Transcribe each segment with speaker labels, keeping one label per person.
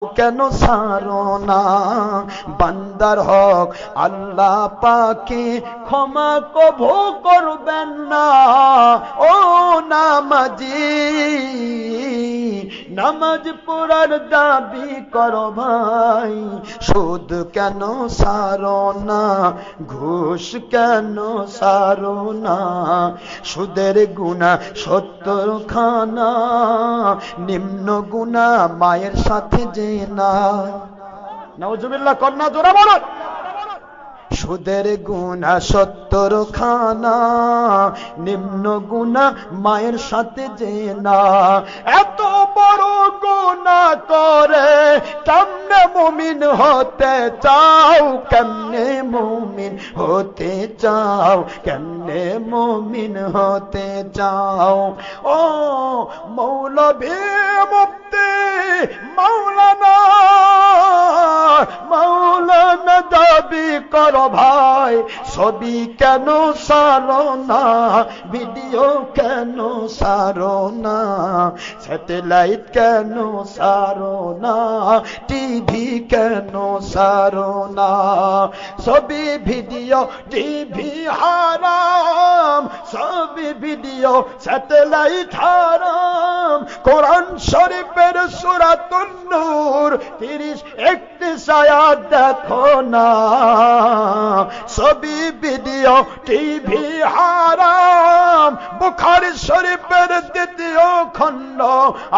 Speaker 1: কেন সারো না? বান্দার হক আল্লাহ পাকে ক্ষমা কভু করবেন না। ও নামাজি, নামাজ পড়ার দাবি করো ভাই, সুদ কেন সারো না? ঘুষ কেন সারো না? সুদের গুনাহ 70 খানা, নিম্ন গুনাহ মায়ের সাথে জেনা। নাউজুবিল্লাহ, কন্যা জোরা বলো। সুদের গুনাহ 70 খানা, নিম্ন গুনাহ মায়ের সাথে জেনা। এত বড় গুনাহ করে কেমনে মুমিন হতে চাও? কেমনে মুমিন হতে চাও? কেমনে মুমিন হতে চাও? ও মৌলভী মুফতি মাওলানা, মাওলানা দাবি করো ভাই, ছবি কেন সারো না? ভিডিও কেন সারো না? স্যাটেলাইট কেন সারো না? টিভি কেন সারো না? ছবি ভিডিও টিভি হারাম, ছবি ভিডিও স্যাটেলাইট হারাম। কোরআন শরীফের সূরাতুন নূর 30-31 আয়াত দেখো না। ছবি ভিডিও টিভি হারাম। বুখারী শরীফের 2য় খণ্ড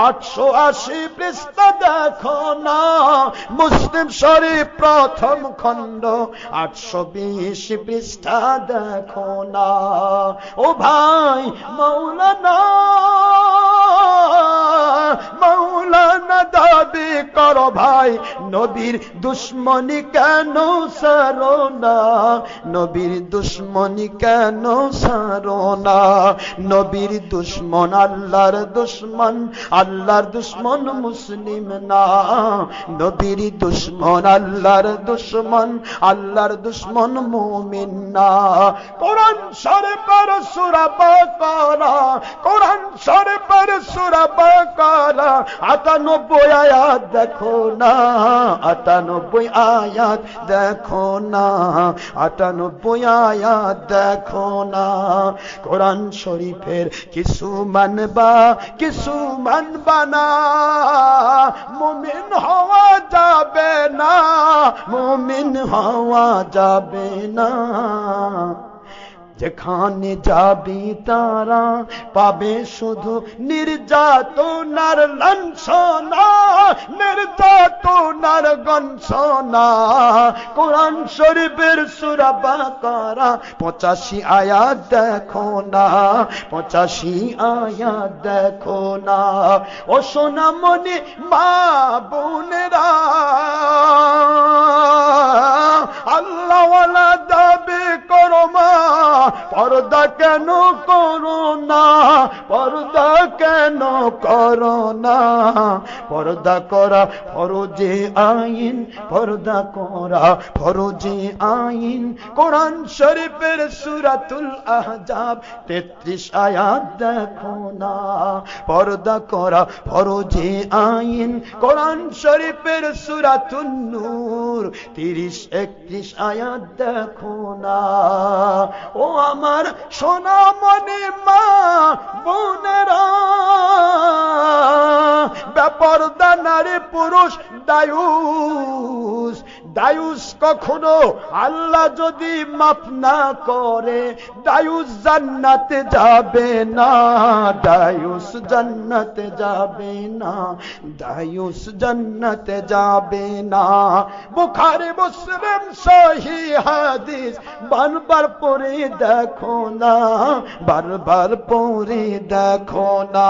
Speaker 1: 880 পৃষ্ঠা দেখো না। মুসলিম শরীফ 1ম খণ্ড 820 পৃষ্ঠা দেখো না। ও ভাই মাওলানা, মাওলানা দাবি করো ভাই, নবীর দুশ্মনী কেন সারো না? নবীর দুশ্মনী কেন সারো না? নবীর দুশ্মন আল্লাহর দুশ্মন, আল্লাহর দুশ্মন মুসলিম না। নবীর দুশ্মন আল্লাহর দুশ্মন, আল্লাহর দুশ্মন মুমিন না। কোরআন শরীফের সূরা বাকারা, কোরআন শরীফের সূরা বাকারা 98 আয়াত দেখো না। 98 আয়াত দেখো না। 98 আয়াত দেখো না। কোরআন শরীফের কিছু মানবা, কিছু মানবা না, মুমিন হওয়া যাবে না, মুমিন হওয়া যাবে না। যেখানে যাবি তারা পাবে শুধু নির্যাতনার লাঞ্ছনা, নির্যাতনার গঞ্জনা। কোরআন শরীফের সূরা বাকারা 85 আয়াত দেখো না। 85 আয়াত দেখো না। ও সোনামণি মা বোনেরা, আল্লাহ ওয়ালা দাবি করো মা, পর্দা কেন করো না? পর্দা কেন করো না? পর্দা করা ফরজে আইন, পর্দা করা ফরজে আইন। কোরআন শরীফের সূরাতুল আহজাব 33 আয়াত দেখো না। পর্দা করা ফরজে আইন। কোরআন শরীফের সূরাতুন নূর 30-31 আয়াত দেখো না। ও আমার সোনামণি মা বোনেরা, বেপরদা নারী পুরুষ দায়ুস, দায়ুস কখনো আল্লাহ যদি মাফ না করে, দায়ুস জান্নাতে যাবে না, দায়ুস জান্নাতে যাবে না, দায়ুস জান্নাতে যাবে না। বুখারী মুসলিম সহিহ হাদিস বারবার পড়ে দেখো না, বারবার পড়ে দেখো না।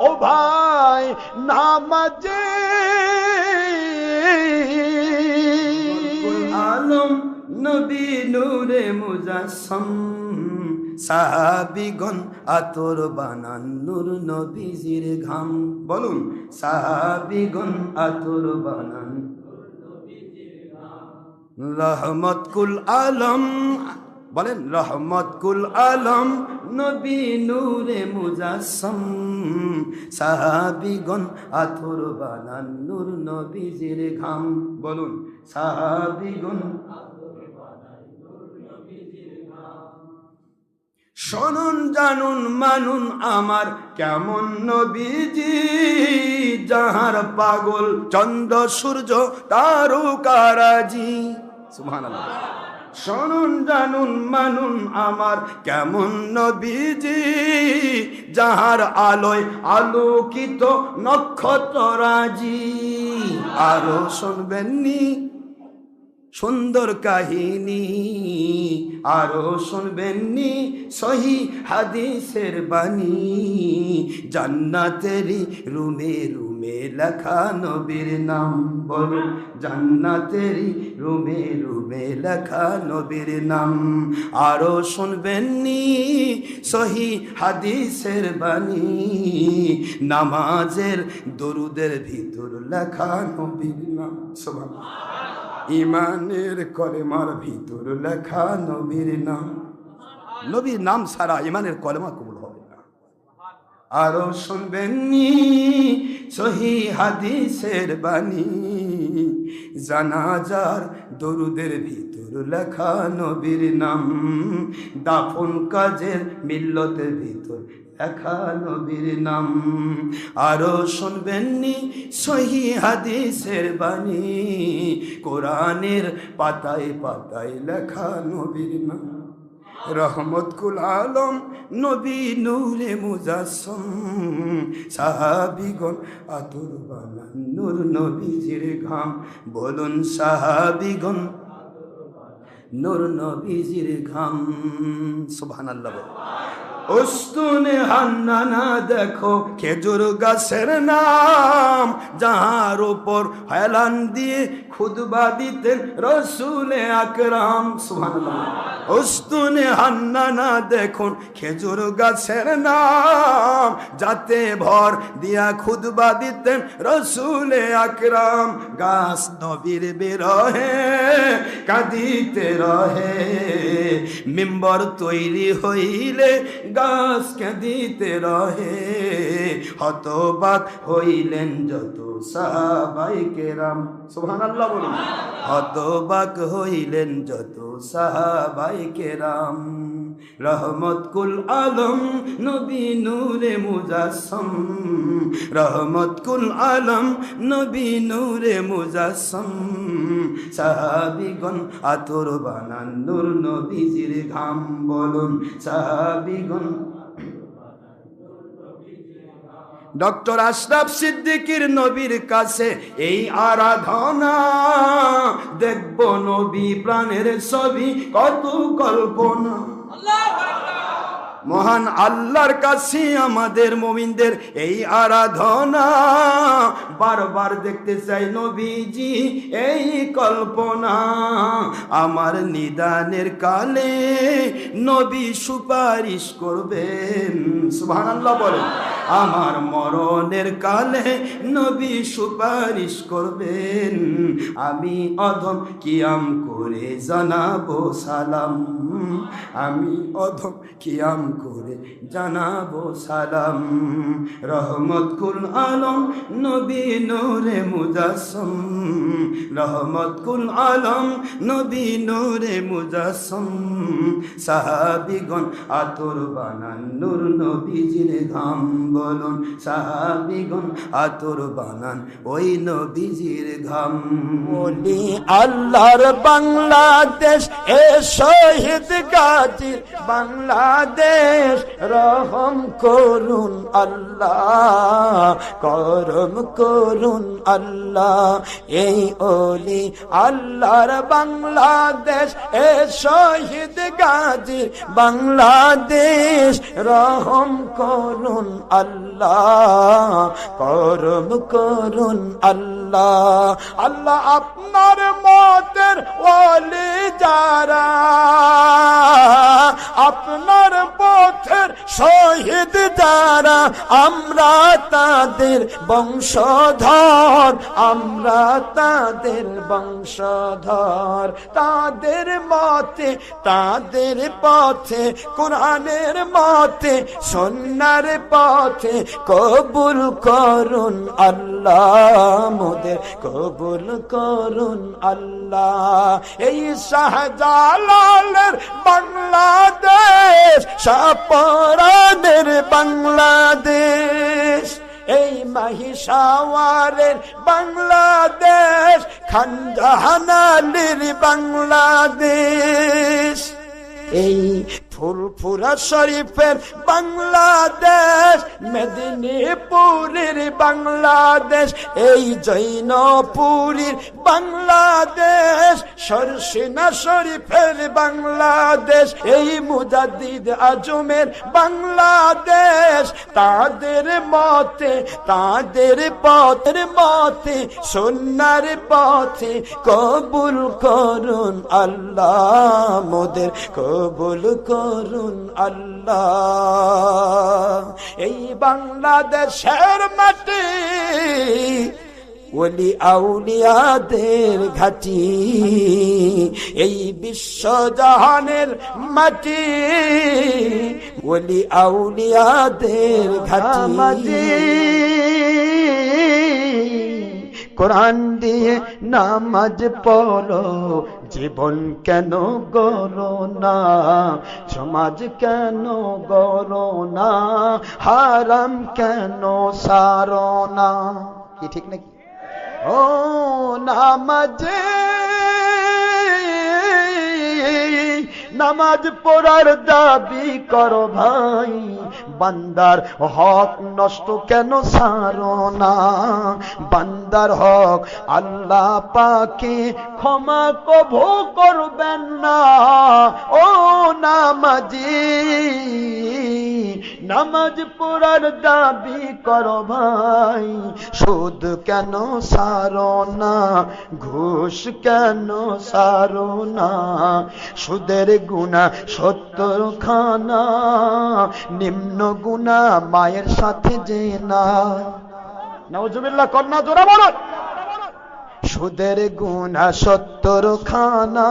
Speaker 1: ও ভাই নামাজি,
Speaker 2: আলম নবী নূরে মুজাসসাম, সাহাবীগণ আতর বানান নূর নবীজির ঘাম। বলুন, সাহাবীগণ আতর বানান রহমত কুল আলম, বলেন রহমত কুল আলম নবী নূরে মুজাসসাম সাহাবীগণ আতর বানান নূর নবীজির ঘাম বলুন সাহাবীগণ শুনুন জানুন মানুন আমার কেমন নবীজি যাহার পাগল চন্দ্র সূর্য তারকারাজি সুবহানাল্লাহ শুনুন জানুন মানুন আমার কেমন নবীজি যাহার আলোয় আলোকিত নক্ষত্ররাজি আরো শুনবেননি সুন্দর কাহিনী আরো শুনবেননি সহি হাদিসের বাণী জান্নাতেরই রুমে রুমে লেখা নবীর নাম বলুন জান্নাতেরই রুমে রুমে লেখা নবীর নাম আরো শুনবেননি সহি হাদিসের বাণী নামাজের দরুদের ভিতর লেখা নবীর নাম সুবহানাল্লাহ ইমানের কলেমার ভিতর লেখা নবীর নাম নবীর নাম ছাড়া ইমানের কলেমা কবুল হবে না আরো শুনবেননি সহি হাদিসের বাণী জানাজার দরুদের ভিতর লেখা নবীর নাম দাফন কাজের মিল্লতের ভিতর লেখা নবীর নাম আরো শুনবেননি সহি হাদিসের বাণী কোরআনের পাতায় পাতায় লেখা নবীর নাম রহমত কুল আলম নবী নূরে মুজাসসাম সাহাবীগণ আতর বানান নূর নবীজির ঘাম বলুন সাহাবীগণ নূর নবীজির ঘাম সুবহানাল্লাহ উস্তুনে হান্নানা দেখো খেজুর গাছের নাম যাহার উপর হেলান দিয়ে খুতবা দিতেন রসুলে আকরাম সুবহানাল্লাহ উস্তুনে হান্নানা দেখুন খেজুর গাছের নাম যাতে ভর দিয়া খুতবা দিতেন রসুলে আকরাম গাছ নবীর বিরহে কাঁদিতে রহে মিম্বর তৈরি হইলে গাছ কাঁদিতে রহে হতবাক হইলেন যত সাহাবায়ে কেরাম সুবহানাল্লাহ বলুন হতবাক হইলেন যত সাহাবায়ে কেরাম রহমত কুল আলম নবী নূরে মুজাসসাম রহমত কুল আলম নবী নূরে মুজাসসাম সাহাবীগণ আতর বানান নূর নবীজির ঘাম বলুন সাহাবীগণ ডক্টর আশরাফ সিদ্দিকীর নবীর কাছে এই আরাধনা দেখব নবী প্রাণের ছবি কত কল্পনা মহান আল্লাহর কাছে আমাদের মুমিনদের এই আরাধনা বারবার দেখতে চাই নবীজি এই কল্পনা আমার নিদানের কালে নবী সুপারিশ করবেন সুবহানাল্লাহ বলেন আমার মরণের কালে নবী সুপারিশ করবেন আমি অধম কিয়াম করে জানাবো সালাম আমি অধম কিয়াম করে জানাবো সালাম রহমত কুল আলম নবী নূরে মুজাসসাম রহমত কুল আলম নবী নূরে মুজাসসাম সাহাবীগণ আতর বানান নূর নবীজির ঘাম বলুন সাহাবীগণ আতর বানান ওই নবীজির ঘাম
Speaker 1: বলি আল্লাহর বাংলাদেশ এ শহীদ গাজী বাংলাদেশ রহম করুন আল্লাহ করম করুন আল্লাহ এই ওলি আল্লাহর বাংলাদেশ এ শহীদ গাজী বাংলাদেশ রহম করুন আল্লাহ করম করুন আল্লাহ আল্লাহ। আল্লাহ আপনার মতের ওলি যারা, আপনার পথের শহীদ যারা, আমরা তাদের বংশধর, আমরা তাদের বংশধর। তাদের মতে, তাদের পথে, কোরআনের মতে, সুন্নাহর পথে কবুল করুন আল্লাহ, মোদের কবুল করুন আল্লাহ। এই শাহজালালের বাংলাদেশ, শাহপরানের বাংলাদেশ, এই মহিষাওয়ারের বাংলাদেশ, খান জাহান আলীর বাংলাদেশ, এই ফুরফুরা শরীফের বাংলাদেশ, মেদিনীপুরের বাংলাদেশ, এই জৈনপুরীর বাংলাদেশ, সরসিনা শরীফের বাংলাদেশ, এই মুজাদ্দিদ আজমের বাংলাদেশ। তাদের মতে, তাদের পথের মতে, সুন্নাহর পথে কবুল করুন আল্লাহ, মোদের কবুল করুন আল্লাহ। এই বাংলাদেশের মাটি ওলি আউলিয়াদের ঘাটি, এই বিশ্বজাহানের মাটি ওলি আউলিয়াদের ঘাটি। কোরআন দিয়ে নামাজ পড়ো, জীবন কেন গড়ো না, সমাজ কেন গড়ো না, হারাম কেন সারো না। কি ঠিক নাকি? ও নামাজে, নামাজ পড়ার দাবি করো ভাই, বান্দার হক নষ্ট কেন সারো না, বান্দার হক আল্লাহ পাকে ক্ষমা কভু করবেন না। ও নামাজি, নামাজ পড়ার দাবি করো ভাই, সুদ কেন সারো না, ঘুষ কেন সারো না, সুদের গুনাহ 70 খানা, নিম্ন গুনাহ মায়ের সাথে জেনা। নাউজুবিল্লাহ, কন্যা জোরা বলো। সুদের গুনাহ 70 খানা,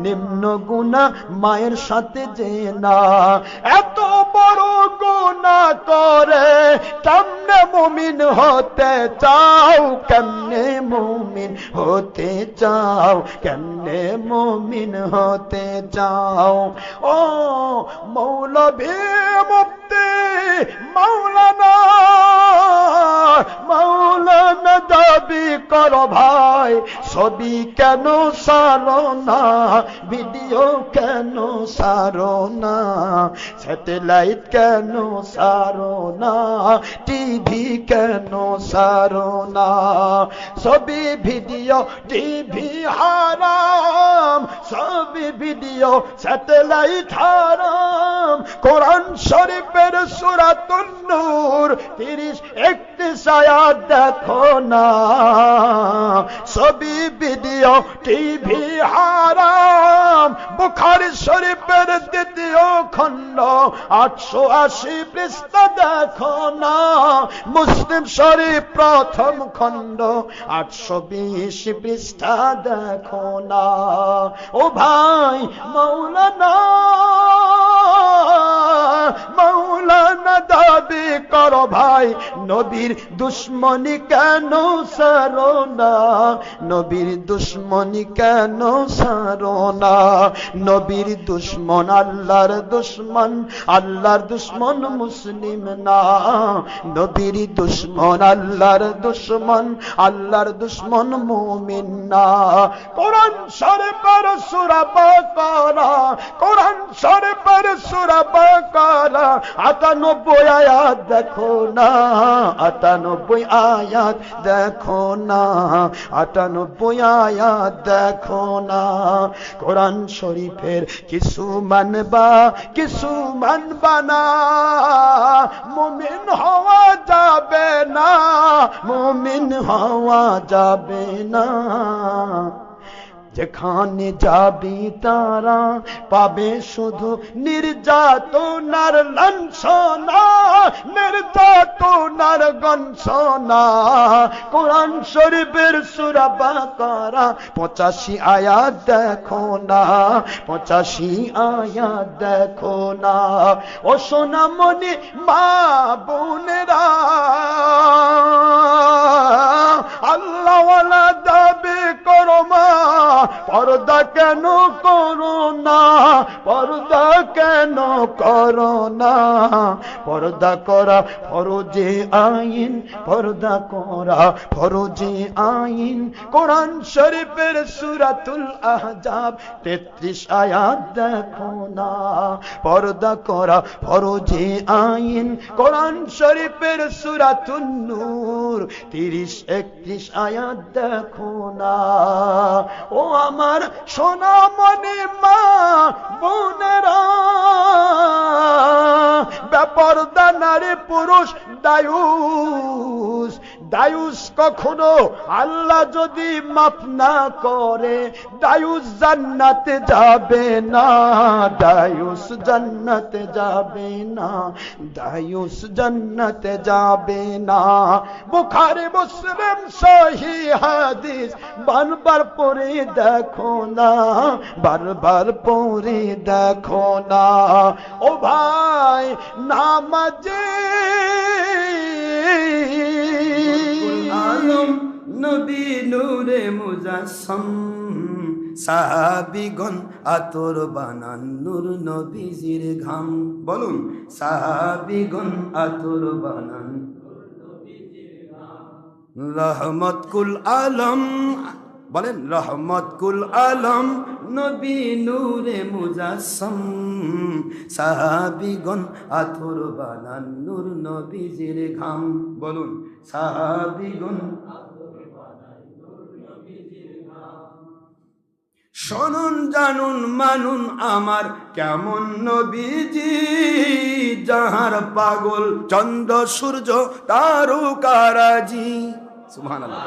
Speaker 1: নিম্ন গুনাহ মায়ের সাথে জেনা। এত বড় গুনাহ করে কেমনে মুমিন হতে চাও, কেমনে মুমিন হতে চাও, কেমনে মুমিন হতে চাও। ও মৌলভী মুফতি মাওলানা, মাওলানা দাবি করো ভাই, ছবি কেন সারো না, ভিডিও কেন সারো না, স্যাটেলাইট কেন সারো না, টিভি কেন সারো না। ছবি ভিডিও টিভি হারাম, ছবি ভিডিও স্যাটেলাইট হারাম। কোরআন শরীফের সূরাতুন নূর 30-31 আয়াত দেখো না, ছবি ভিডিও টিভি হারাম। বুখারী শরীফের 2য় খণ্ড 880 পৃষ্ঠা দেখো না, মুসলিম শরীফ 1ম খণ্ড 820 পৃষ্ঠা দেখো না। ও ভাই মাওলানা, মাওলানা দাবি করো ভাই, নবীর দুশ্মনী কেন সারো না, নবীর দুশ্মনী কেন সারো না। নবীর দুশ্মন আল্লাহর দুশ্মন, আল্লাহর দুশ্মন মুসলিম না। নবীর দুশ্মন আল্লাহর দুশ্মন, আল্লাহর দুশ্মন মুমিন না। কোরআন শরীফের সূরা বাকারা, কোরআন শরীফের সূরা বাকারা 98 আয়াত দেখো না, 98 আয়াত দেখো না, 98 আয়াত দেখো না। কোরআন শরীফের কিছু মানবা কিছু মানবা না, মুমিন হওয়া যাবে না, মুমিন হওয়া যাবে না। যেখানে যাবি তারা পাবে শুধু নির্যাতনার লাঞ্ছনা, নির্যাতনার গঞ্ছনা। কোরআন শরীফের সূরা বাকারা 85 আয়াত দেখো না, 85 আয়াত দেখো না। ও সোনামণি মা বোনেরা, আল্লাহ ওয়ালা দাবি করো মা, পর্দা কেন করো না, পর্দা কেন করো না। পর্দা করা ফরজে আইন, পর্দা করা ফরজে আইন। কোরআন শরীফের সূরাতুল আহজাব 33 আয়াত দেখো না, পর্দা করা ফরজে আইন। কোরআন শরীফের সূরাতুন নূর 30-31 আয়াত দেখো না। ও আমার সোনামণি মা বোনেরা, বেপরদা নারী পুরুষ দায়ুস, দায়ুস কখনো আল্লাহ যদি মাফ না করে দায়ুস জান্নাতে যাবে না, দায়ুস জান্নাতে যাবে না, দায়ুস জান্নাতে যাবে না। বুখারী মুসলিম সহিহ হাদিস বারবার পড়ে দেখো না, বারবার পড়ে দেখো না। ও ভাই নামাজি
Speaker 2: আলম নবী নূরে মুজাসসাম, সাহাবীগণ আতর বানান নূর নবীজির ঘাম। বলুন সাহাবীগণ আতর বানান রহমত কুল আলম, বলেন রহমত কুল আলম নবী নূরে মুজাসসাম, সাহাবীগণ আতর বানান নূর নবীজির ঘাম। বলুন সাহাবীগণ। শুনুন জানুন মানুন আমার কেমন নবীজি, যাহার পাগল চন্দ্র সূর্য তারকারাজি। সুবহানাল্লাহ।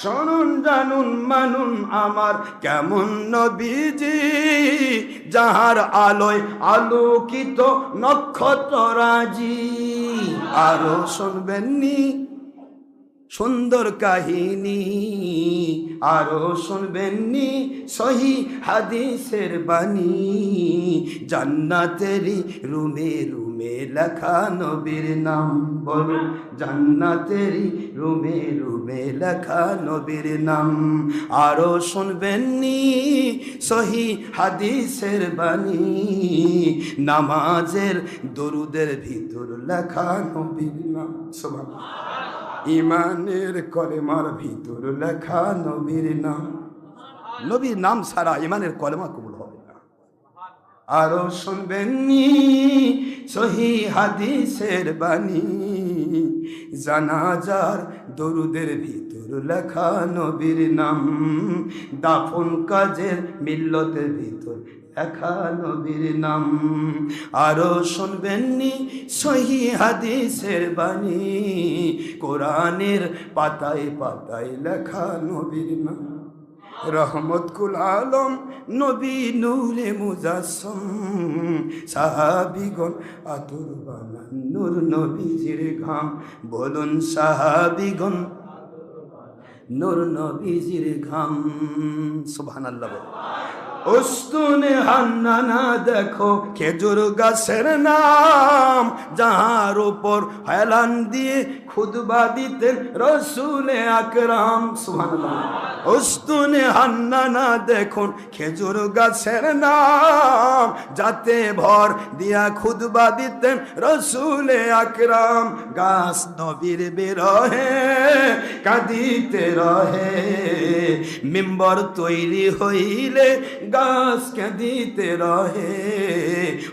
Speaker 2: শুনুন জানুন মানুন আমার কেমন নবীজি, যাহার আলোয় আলোকিত নক্ষত্ররাজি। আরো শুনবেননি সুন্দর কাহিনী, আরো শুনবেননি সহি হাদিসের বাণী। জান্নাতেরই রুমে রুমে লেখা নবীর নাম। বলুন জান্নাতেরই রুমে রুমে লেখা নবীর নাম। আরো শুনবেননি সহি হাদিসের বাণী। নামাজের দরুদের ভিতর লেখা নবীর নাম। সুবহানাল্লাহ। ইমানের কলেমার ভিতর লেখা নবীর নাম। নবীর নাম ছাড়া ইমানের কলেমা কবুল হবে না। আরো শুনবেননি সহি হাদিসের বাণী। জানাজার দরুদের ভিতর লেখা নবীর নাম। দাফন কাজের মিল্লতের ভিতর লেখা নবীর নাম। আরো শুনবেননি সহি হাদিসের বাণী। কোরআনের পাতায় পাতায় লেখা নবীর নাম। রহমত কুল আলম নবী নূরে মুজাসসাম, সাহাবীগণ আতর বানান নূর নবীজির ঘাম। বলুন সাহাবীগণ নূর নবীজির ঘাম। সুবহানাল্লাহ। উস্তুনে হান্নানা দেখো খেজুর গাছের নাম, যাহার উপর হেলান দিয়ে খুতবা দিতেন রসুলে আকরাম। সুবহানাল্লাহ। উস্তুনে হান্নানা দেখুন খেজুর গাছের নাম, যাতে ভর দিয়া খুতবা দিতেন রসুলে আকরাম। গাছ নবীর বিরহে কাঁদিতে রহে, মিম্বর তৈরি হইলে গাছ কাঁদিতে রহে,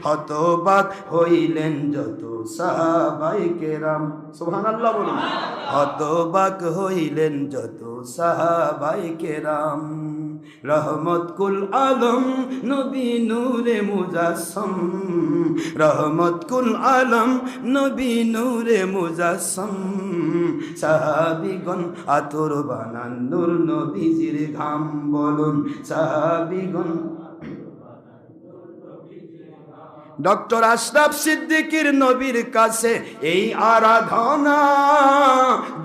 Speaker 2: হতবাক হইলেন যত সাহাবায়ে কেরাম। সুবহানাল্লাহ বলুন। হতবাক হইলেন যত সাহাবায়ে কেরাম। রহমত কুল আলম নবী নূরে মুজাসসম, রহমত কুল আলম নবী নূরে মুজাসসম। সাহাবীগণ আতর বানান নূর নবীজির ঘাম, বলুন সাহাবীগণ। ডক্টর আশরাফ সিদ্দিকীর নবীর কাছে এই আরাধনা,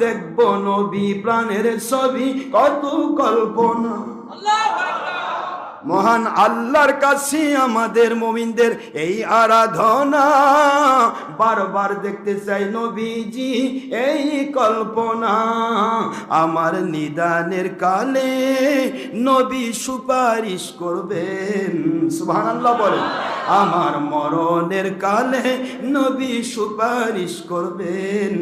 Speaker 2: দেখব নবী প্রাণের ছবি কত কল্পনা। মহান আল্লাহর কাছে আমাদের মুমিনদের এই আরাধনা, বারবার দেখতে চাই নবীজি এই কল্পনা। আমার নিদানের কালে নবী সুপারিশ করবেন, সুবহানাল্লাহ বলেন। আমার মরণের কালে নবী সুপারিশ করবেন।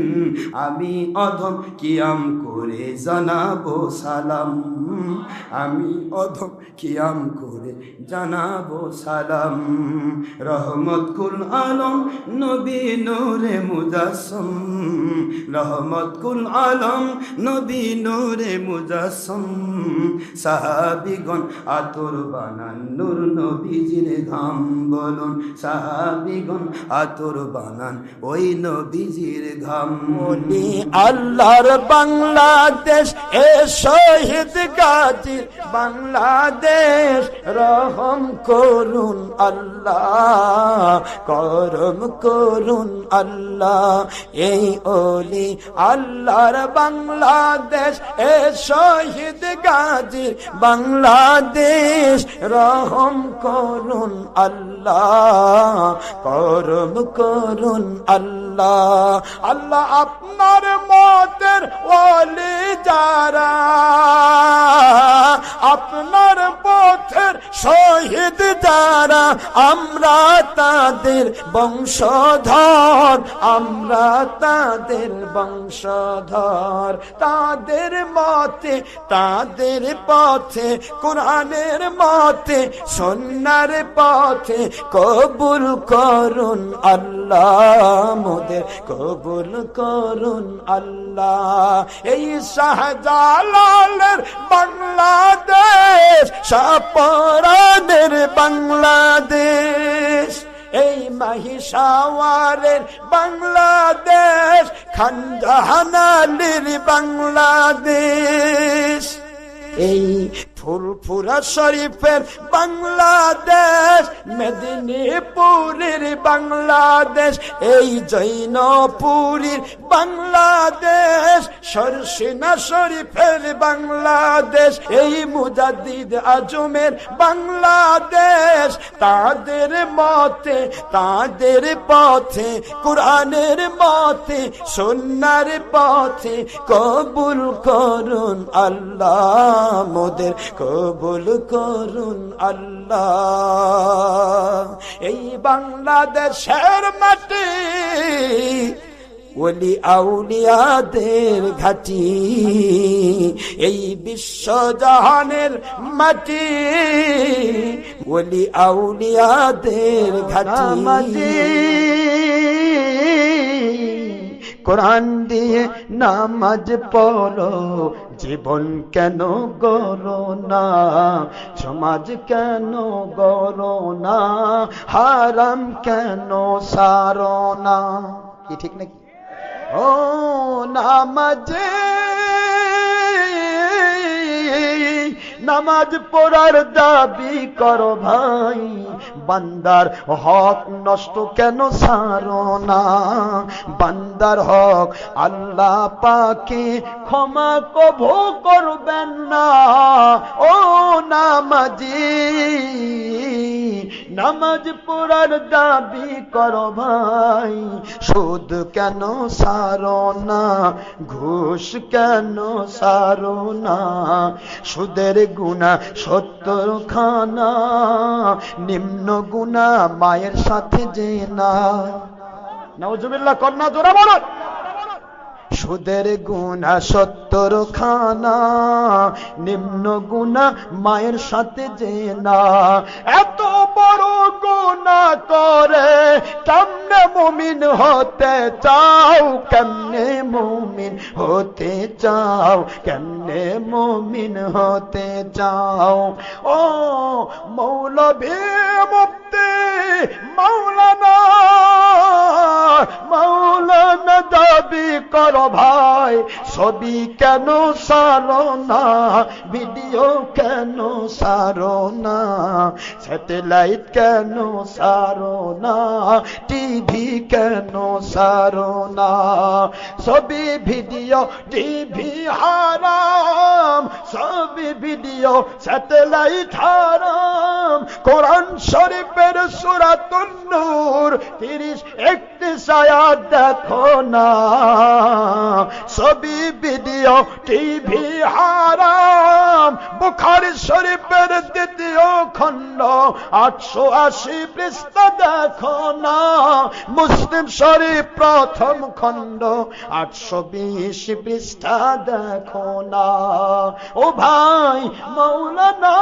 Speaker 2: আমি অধম কিয়াম করে জানাবো সালাম, আমি অধম কিয়াম করে জানাবো সালাম। রহমত কুল আলম নবী নূরে মুজাসসম, রহমত কুল আলম নবী নূরে মুজাসসম। সাহাবীগণ আতর বানান নূর নবীজির ঘাম, বলুন সাহাবীগণ আতর বানান ওই নবীজির ঘাম।
Speaker 1: বলি আল্লাহর বাংলাদেশ এ শহীদ গাজী বাংলাদেশ, রহম করুন আল্লাহ, করম করুন আল্লাহ। এই ওলি আল্লাহর বাংলাদেশ এ শহীদ গাজী বাংলাদেশ, রহম করুন আল্লাহ, করম করুন আল্লাহ। আল্লাহ আপনার মতের ওলি যারা, আপনার পথের শহীদ যারা, আমরা তাদের বংশধর, আমরা তাদের বংশধর। তাদের মতে তাদের পথে, কোরআনের মতে সুন্নাহর পথে কবুল করুন আল্লাহ, মোদের কবুল করুন আল্লাহ। এই শাহজালালের বাংলাদেশ, শাহপরানের বাংলাদেশ, এই মহিষাওয়ারের বাংলাদেশ, খান জাহান আলীর বাংলাদেশ, এই ফুরফুরা শরীফের বাংলাদেশ, মেদিনীপুরের বাংলাদেশ, এই জৈনপুরীর বাংলাদেশ, সরসিনা শরীফের বাংলাদেশ, এই মুজাদ্দিদ আজমের বাংলাদেশ। তাদের মতে তাদের পথে, কোরআনের মতে সুন্নাহর পথে কবুল করুন আল্লাহ, মোদের কবুল করুন আল্লাহ। এই বাংলাদেশের মাটি ওলি আউলিয়াদের ঘাটি, এই বিশ্বজাহানের মাটি ওলি আউলিয়াদের ঘাটি। কোরআন দিয়ে নামাজ পড়ো, জীবন কেন গড়ো না, সমাজ কেন গড়ো না, হারাম কেন সারো না। কি ঠিক নাকি? ও নামাজে নামাজ পড়ার দাবি করো ভাই, বান্দার হক নষ্ট কেন সারো না, বান্দার হক আল্লাহ পাকে ক্ষমা কভু করবেন না। ও নামাজি নামাজ পড়ার দাবি করো ভাই, সুদ কেন সারো না, ঘুষ কেন সারো না, সুদের গুনাহ 70 খানা, নিম্ন গুনাহ মায়ের সাথে জেনা। নাউজুবিল্লাহ, কন্যা জোরে বলো। সুদের গুনাহ 70 খানা, নিম্ন গুনাহ মায়ের সাথে জেনা। এত বড় গুনাহ করে কেমনে মুমিন হতে চাও, কেমনে মুমিন হতে চাও, কেমনে মুমিন হতে চাও। ও মৌলভী মুফতি মাওলানা, মাওলানা দাবি করো ভাই, ছবি কেন সারো না, ভিডিও কেন সারো না, স্যাটেলাইট কেন সারো না, টিভি কেন সারো না। ছবি ভিডিও টিভি হারাম, ছবি ভিডিও স্যাটেলাইট হারাম। কোরআন শরীফের সূরাতুন নূর 30-31 আয়াত দেখো না, ছবি ভিডিও টিভি হারাম। বুখারী শরীফের 2য় খণ্ড 880 পৃষ্ঠা দেখো না, মুসলিম শরীফ 1ম খণ্ড 820 পৃষ্ঠা দেখো না। ও ভাই মাওলানা,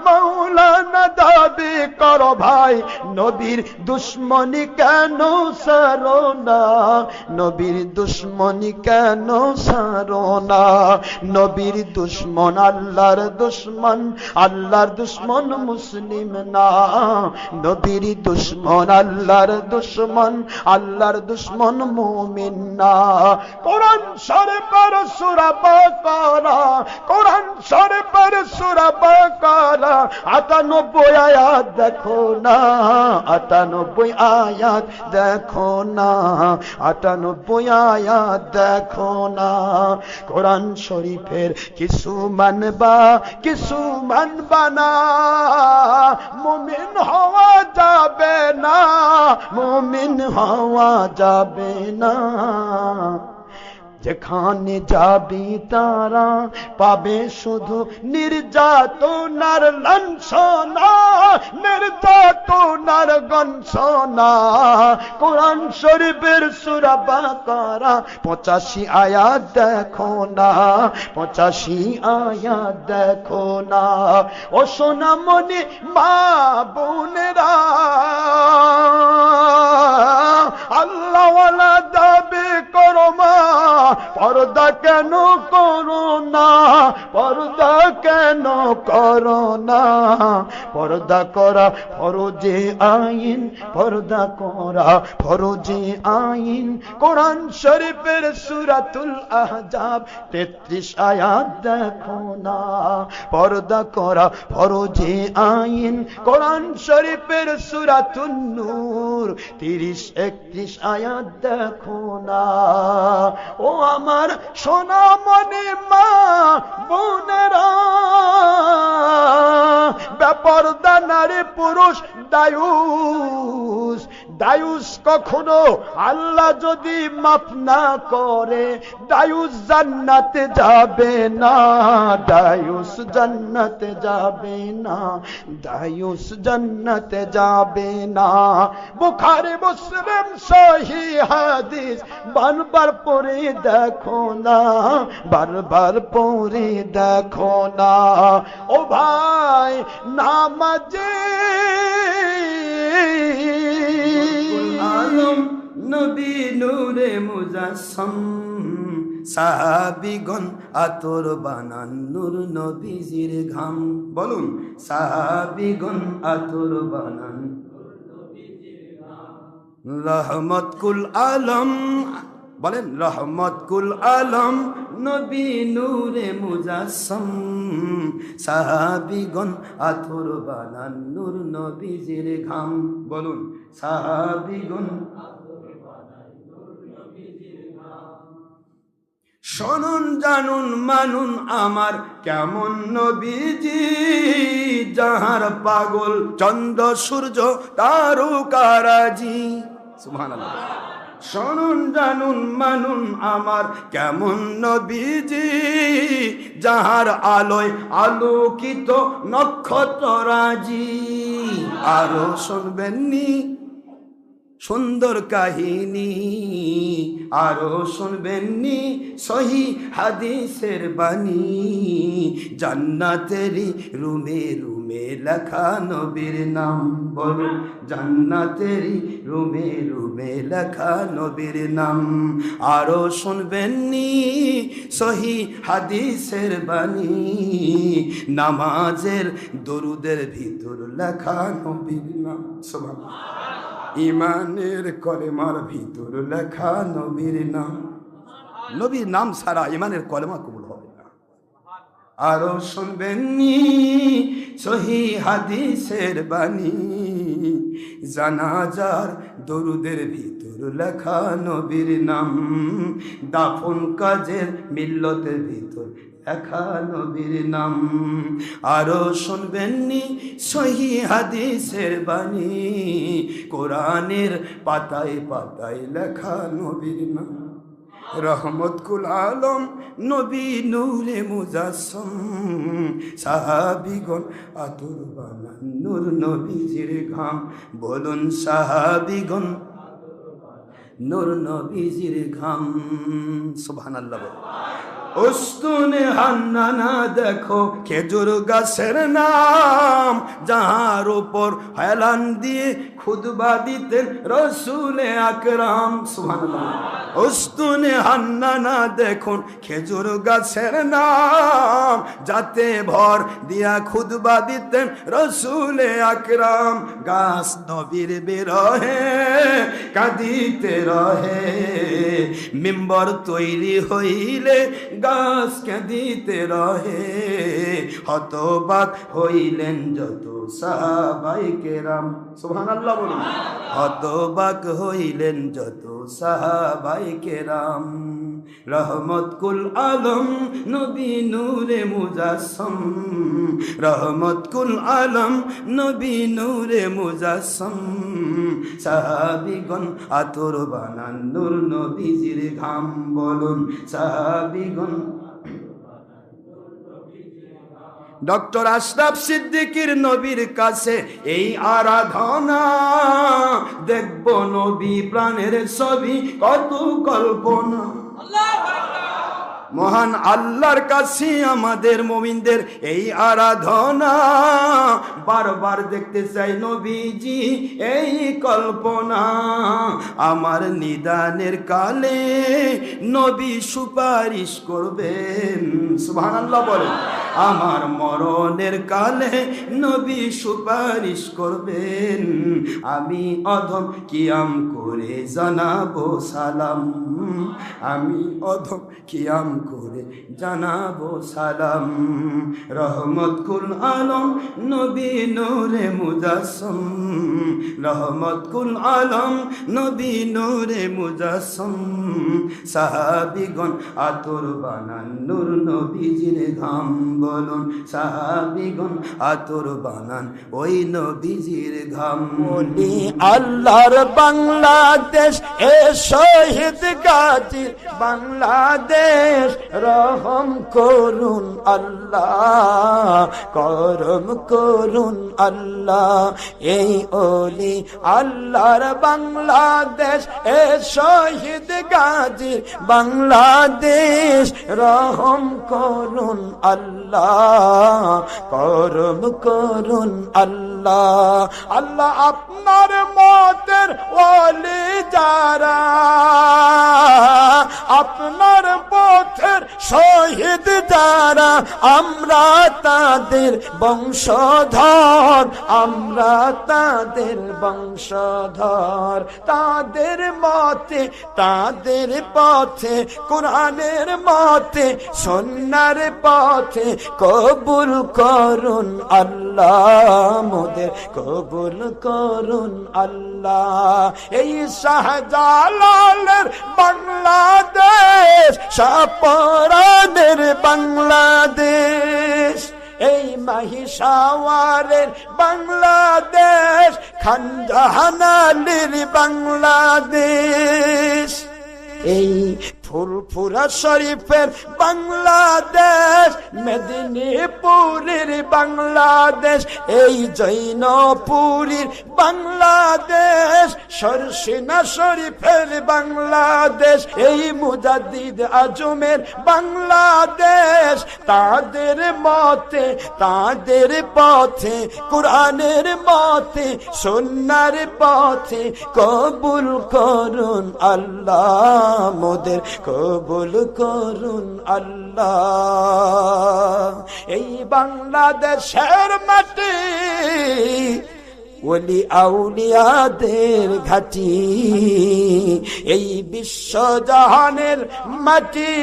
Speaker 1: মাওলানা দাবি করো ভাই, নবীর দুশ্মনী কেন সারো না, নবীর দুশ্মনী কেন সারো না। নবীর দুশ্মন আল্লাহর দুশ্মন, আল্লাহর দুশ্মন মুসলিম না। নবীর দুশ্মন আল্লাহর দুশ্মন, আল্লাহর দুশ্মন মুমিন না। কোরআন শরীফের সূরা বাকারা, কোরআন শরীফের সূরা বাকারা 98 আয়াত দেখো না, 98 আয়াত দেখো না, 98 আয়াত দেখো না। কোরআন শরীফের কিছু মানবা, কিছু মানবা না, মুমিন হওয়া যাবে না, মুমিন হওয়া যাবে না। যেখানে যাবি তারা পাবে শুধু নির্যাতনার লাঞ্ছনা, নির্যাতনার গঞ্জনা। কোরআন শরীফের সূরা বাকারা 85 আয়াত দেখো না, 85 আয়াত দেখো না। ও সোনামণি মা বোনেরা, আল্লাহওয়ালা দাবি করো মা, পর্দা কেন করো না, পর্দা কেন করো না। পর্দা করা ফরজে আইন, পর্দা করা ফরজে আইন। কোরআন শরীফের সূরাতুল আহজাব 33 আয়াত দেখো না, পর্দা করা ফরজে আইন। কোরআন শরীফের সূরাতুন নূর 30-31 আয়াত দেখো না। ও আমার সোনামণি মা বোনেরা, বেপরদা নারী পুরুষ দায়ুস, দায়ুস কখনো আল্লাহ যদি মাফ না করে, দায়ুস জান্নাতে যাবে না, দায়ুস জান্নাতে যাবে না, দায়ুস জান্নাতে যাবে না। বুখারী মুসলিম সহিহ হাদিস বারবার পড়ে দেখো না, বারবার পড়ে দেখো না। ও ভাই নামাজে
Speaker 2: আলম নবী নূরে মুজাসসাম, সাহাবীগণ আতর বানান নূর নবীজির ঘাম। বলুন সাহাবীগণ আতর বানান রহমত কুল আলম, বলেন রহমত কুল আলম নবী নূরে মুজাসসাম, সাহাবীগণ আতর বানান নূর নবীজির ঘাম। বলুন সাহাবীগণ। শুনুন জানুন মানুন আমার কেমন নবীজি, যাহার পাগল চন্দ্র সূর্য তারকারাজি। সুবহানাল্লাহ। শুনুন জানুন মানুন আমার কেমন নবীজি, যাহার আলোয় আলোকিত নক্ষত্ররাজি। আরো শুনবেননি সুন্দর কাহিনী আরো শুনবেননি সহি হাদিসের বাণী জান্নাতেরই রুমে রুমে লেখা নবীর নাম বলো জান্নাতেরই রুমে রুমে লেখা নবীর নাম আরো শুনবেননি সহি হাদিসের বাণী নামাজের দরুদের ভিতর লেখা নবীর নাম সুবহানাল্লাহ ইমানের কলেমার ভিতর লেখা নবীর নাম নবীর নাম ছাড়া ইমানের কলেমা কবুল হবে না আরো শুনবেননি সহি হাদিসের বাণী জানাজার দরুদের ভিতর লেখা নবীর নাম দাফন কাজের মিল্লতের ভিতর লেখা নবীর নাম আরো শুনবেননি সহি হাদিসের বাণী কোরআনের পাতায় পাতায় লেখা নবীর নাম রহমতুল আলম নবী নূরে মুজাসসম সাহাবীগণ আতর বানান নূর নবীজির ঘাম বলুন সাহাবীগণ নূর নবীজির ঘাম সুবহানাল্লাহ উস্তুনে হান্নানা দেখো খেজুর গাছের নাম যাহার উপর হেলান দিয়ে খুতবা দিতেন রসুলে আকরাম সুবহানাল্লাহ উস্তুনে হান্নানা দেখুন খেজুর গাছের নাম যাতে ভর দিয়া খুতবা দিতেন রসুলে আকরাম গাছ নবীর বিরহে কাঁদিতে রহে মিম্বর তৈরি হইলে গাছ কাঁদিতে রহে হতবাক হইলেন যত সাহাবায়ে কেরাম সুবহানাল্লাহ বলুন হতবাক হইলেন যত সাহাবায়ে কেরাম রহমতুল আলম নবী নূরে মুজাসসম রহমতুল আলম নবী নূরে মুজাসসম সাহাবীগণ আতর বানান নূর নবীজির ঘাম বলুন সাহাবীগণ ডক্টর আশরাফ সিদ্দিকীর নবীর কাছে এই আরাধনা দেখব নবী প্রাণের ছবি কত কল্পনা মহান আল্লাহর কাছে আমাদের মুমিনদের এই আরাধনা বারবার দেখতে চাই নবীজি এই কল্পনা আমার নিদানের কালে নবী সুপারিশ করবেন সুবহানাল্লাহ বলেন আমার মরণের কালে নবী সুপারিশ করবেন আমি অধম কিয়াম করে জানাবো সালাম আমি অধম কিয়াম করে জানাবো সালাম রহমতুল আলম নবী নূরে মুজাসসম রহমতুল আলম নবী নূরে মুজাসসম সাহাবীগণ আতর বানান নূর নবীজির ঘাম বলুন সাহাবীগণ আতর বানান ওই নবীজির ঘাম
Speaker 1: বলি আল্লাহর বাংলাদেশ এ শহীদ গাজী বাংলাদেশ রহম করুন আল্লাহ করম করুন আল্লাহ এই ওলি আল্লাহর বাংলাদেশ এ শহীদ গাজী বাংলাদেশ রহম করুন আল্লাহ করম করুন আল্লাহ আল্লাহ আপনার মতের ওলি যারা আপনার পথের শহীদ যারা আমরা তাদের বংশধর আমরা তাদের বংশধর তাদের মতে তাদের পথে কোরআনের মতে সুন্নাহর পথে কবুল করুন আল্লাহ মোদের কবুল করুন আল্লাহ এই শাহজালালের বাংলাদেশ শাহপরানের বাংলাদেশ এই মহিষাওয়ারের বাংলাদেশ খানজাহানালির বাংলাদেশ এই ফুরফুরা শরীফের বাংলাদেশ দেশ মেদিনীপুরের বাংলাদেশ, এই জৈনপুরীর বাংলাদেশ, সরসিনা শরীফের বাংলাদেশ, এই মুজাদ্দিদ আজমের বাংলাদেশ। তাদের মতে, তাদের পথে, কোরআনের মতে, সুন্নাহর পথে কবুল করুন আল্লাহ, মোদের কবুল করুন আল্লাহ। এই বাংলাদেশের মাটি ওলি আউলিয়াদের ঘাটি, এই বিশ্বজাহানের মাটি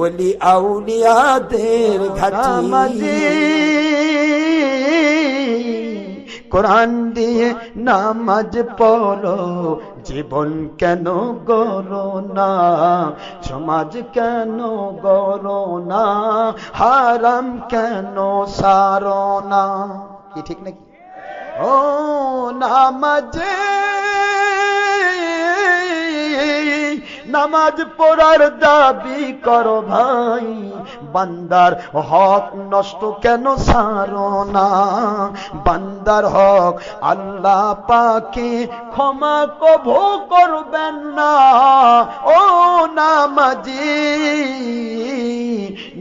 Speaker 1: ওলি আউলিয়াদের ঘাটি। কোরআন দিয়ে নামাজ পড়ো, জীবন কেন গড়ো না, সমাজ কেন গড়ো না, হারাম কেন সারো না। কি ঠিক নাকি? ও নামাজে নামাজ পড়ার দাবি করো ভাই, বান্দার হক নষ্ট কেন সারো না, বান্দার হক আল্লাহ পাকে ক্ষমা কভু করবেন না। ও নামাজি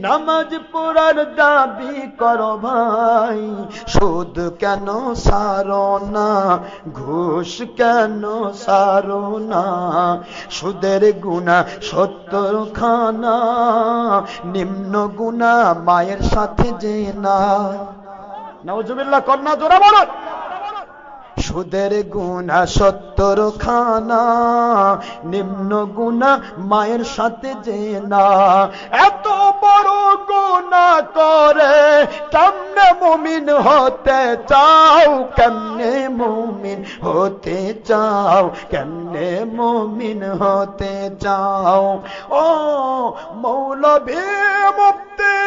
Speaker 1: নামাজ পড়ার দাবি করো ভাই, সুদ কেন সারো না, ঘুষ কেন সারো না, সুদের গুনাহ 70 খানা, নিম্ন গুনাহ মায়ের সাথে জেনা। নাউজুবিল্লাহ, কন্যা জোরে বলুন। সুদের গুনাহ 70 খানা, নিম্ন গুনাহ মায়ের সাথে জেনা। এত বড় গুনাহ করে কেমনে মুমিন হতে চাও, কেমনে মুমিন হতে চাও, কেমনে মুমিন হতে চাও। ও মৌলভী মুফতি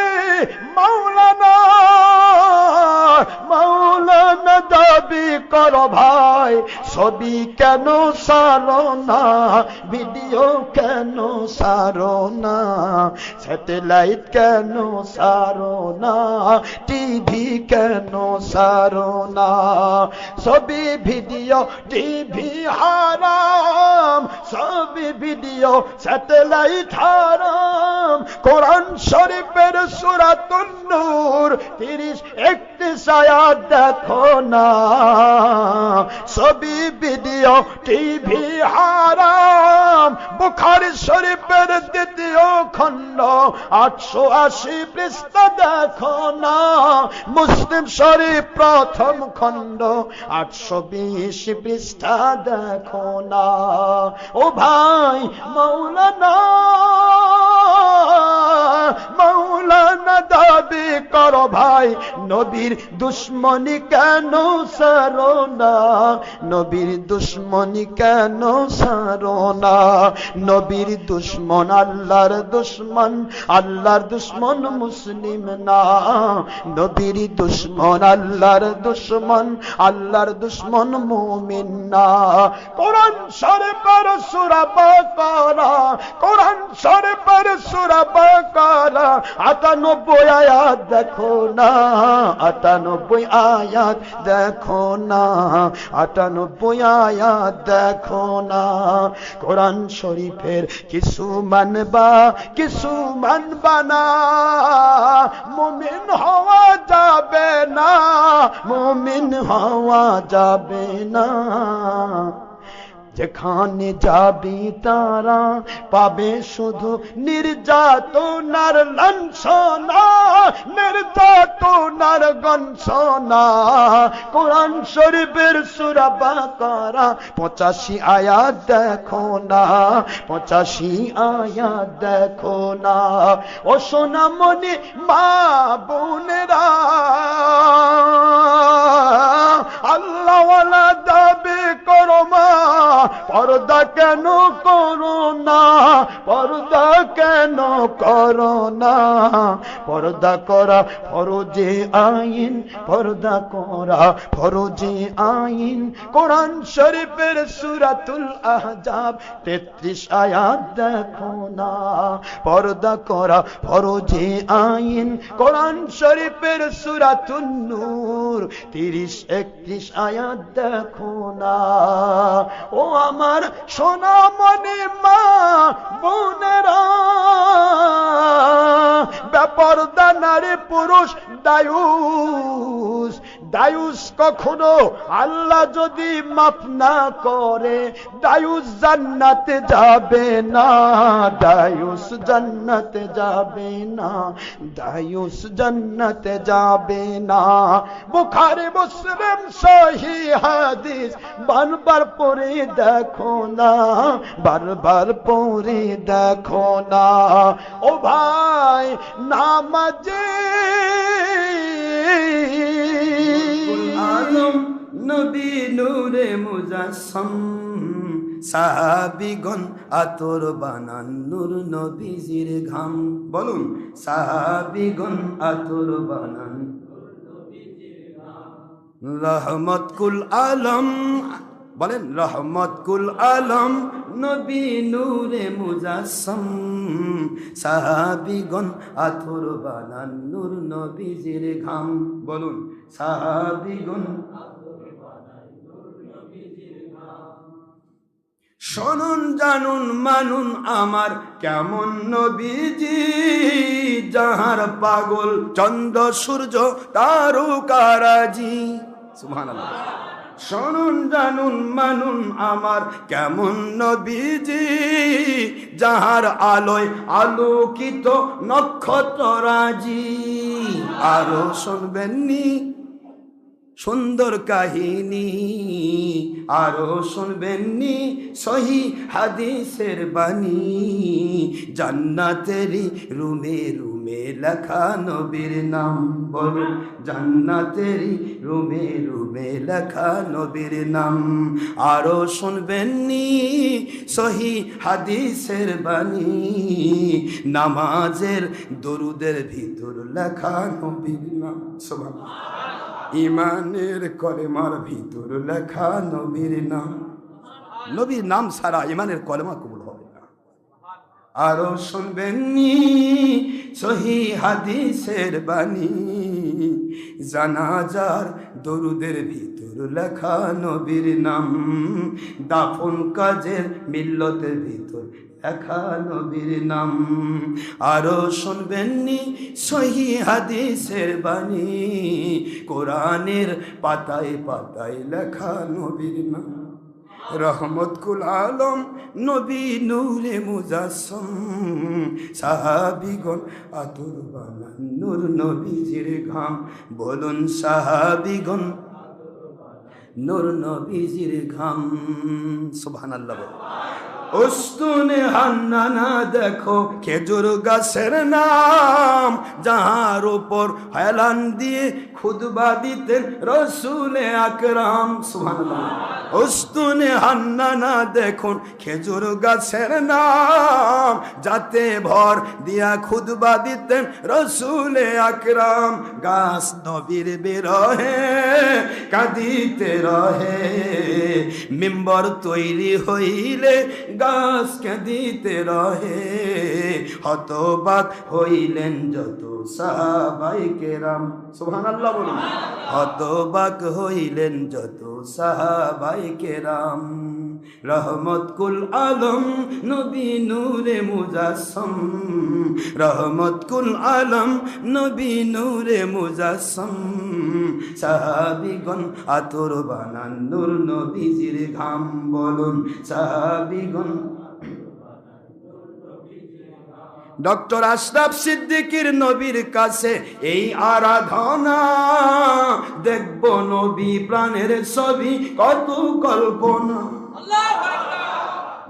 Speaker 1: মাওলানা, মাওলানা দাবি করো ভাই, ছবি কেন সারো না, ভিডিও কেন সারো না, স্যাটেলাইট কেন সারো না, টিভি কেন সারো না। ছবি ভিডিও টিভি হারাম, ছবি ভিডিও স্যাটেলাইট হারাম। কোরআন শরীফের সূরাতুন নূর 30-31 আয়াত দেখো না, ছবি ভিডিও টিভি হারাম। বুখারী শরীফের 2য় খণ্ড 880 পৃষ্ঠা দেখো না, মুসলিম শরীফ 1ম খণ্ড 820 পৃষ্ঠা দেখো না। ও ভাই মাওলানা, মাওলানা দাবি করো ভাই, নবীর দুশ্মনী কেন সারো না, নবীর দুশ্মনী কেন সারো না। নবীর দুশ্মন আল্লাহর দুশ্মন, আল্লাহর দুশ্মন মুসলিম না। নবীর দুশ্মন আল্লাহর দুশ্মন, আল্লাহর দুশ্মন মুমিন না। কোরআন শরীফের সূরা বাকারা, কোরআন শরীফের সূরা বাকারা 98 আয়াত দেখো না, 98 আয়াত দেখো না, 98 আয়াত দেখো না। কোরআন শরীফের কিছু মানবা, কিছু মানবা না, মুমিন হওয়া যাবে না, মুমিন হওয়া যাবে না। যেখানে যাবি তারা পাবে শুধু নির্যাতনার লাঞ্ছনা, নির্যাতনার গঞ্জনা। কোরআন শরীফের সূরা বাকারা 85 আয়াত দেখো না, 85 আয়াত দেখো না। ও সোনামণি মা বোনেরা, আল্লাহওয়ালা দাবি করো মা, পর্দা কেন করো না, পর্দা কেন করো না? পর্দা করা ফরজে আইন, পর্দা করা ফরজে আইন। কোরআন শরীফের সূরাতুল আহজাব 33 আয়াত দেখো না। পর্দা করা ফরজে আইন, কোরআন শরীফের সূরাতুন নূর 30-31 আয়াত দেখো না। ও আমার সোনামণি মা বোনেরা, বেপরদা নারী পুরুষ দায়ুস, দায়ুস কখনো আল্লাহ যদি মাফ না করে দায়ুস জান্নাতে যাবে না, দায়ুস জান্নাতে যাবে না, দায়ুস জান্নাতে যাবে না। বুখারী মুসলিম সহিহ হাদিস বারবার পড়ে দেখো না, বারবার পড়ে দেখো না। ও ভাই নামাজে
Speaker 2: আলম নবী নূরে মুজাসসাম, সাহাবীগণ আতর বানান নূর নবীজির ঘাম। বলুন সাহাবীগণ আতর বানান রহমত কুল আলম, বলেন রহমত কুল আলম নবী নূরে মুজাসসাম, সাহাবীগণ আতর বানান নূর নবীজির ঘাম। বলুন সাহাবীগণ। শুনুন জানুন মানুন আমার কেমন নবীজি, যাহার পাগল চন্দ্র সূর্য তারকারাজি। সুবহানাল্লাহ। শুনুন জানুন মানুন আমার কেমন নবীজি, যাহার আলোয় আলোকিত নক্ষত্ররাজি। আরো শুনবেননি সুন্দর কাহিনী, আরো শুনবেননি সহি হাদিসের বাণী। জান্নাতেরই রুমে রুমে লেখা নবীর নাম। বলুন জান্নাতেরই রুমে রুমে লেখা নবীর নাম। আরো শুনবেননি সহি হাদিসের বাণী। নামাজের দরুদের ভিতর লেখা নবীর নাম। সুবহানাল্লাহ। ইমানের কলেমার ভিতর লেখা নবীর নাম। নবীর নাম ছাড়া ইমানের কলেমা কবুল হবে না। আরো শুনবেননি সহি হাদিসের বাণী। জানাজার দরুদের ভিতর লেখা নবীর নাম। দাফন কাজের মিল্লতের ভিতর লেখা নবীর নাম। আরো শুনবেননি সহি হাদিসের বাণী। কোরআনের পাতায় পাতায় লেখা নবীর নাম। রহমত কুল আলম নবী নূরে মুজাসসাম, সাহাবীগণ আতর বানান নূর নবীজির ঘাম। বলুন সাহাবীগণ নূর নবীজির ঘাম। সুবহানাল্লাহ। উস্তুনে হান্নানা দেখো খেজুর গাছের নাম, যাহার উপর হেলান দিয়ে খুতবা দিতেন রসুলে আকরাম। সুবহানাল্লাহ। উস্তুনে হান্নানা দেখুন খেজুর গাছের নাম, যাতে ভর দিয়া খুতবা দিতেন রসুলে আকরাম। গাছ নবীর বিরহে কাঁদিতে রহে, মিম্বর তৈরি হইলে গাছ কাঁদিতে রহে। হতবাক হইলেন যত সাহাবায়ে কেরাম। সুবহানাল্লাহ বলুন। হতবাক হইলেন যত সাহাবায়ে কেরাম। রহমত কুল আলম নবী নূরে মুজাসসাম, রহমত কুল আলম নবী নূরে মুজাসসাম। সাহাবীগণ আতর বানান নূর নবীজির ঘাম। বলুন সাহাবীগণ। ডক্টর আশরাফ সিদ্দিকীর নবীর কাছে এই আরাধনা, দেখব নবী প্রাণের ছবি কত কল্পনা।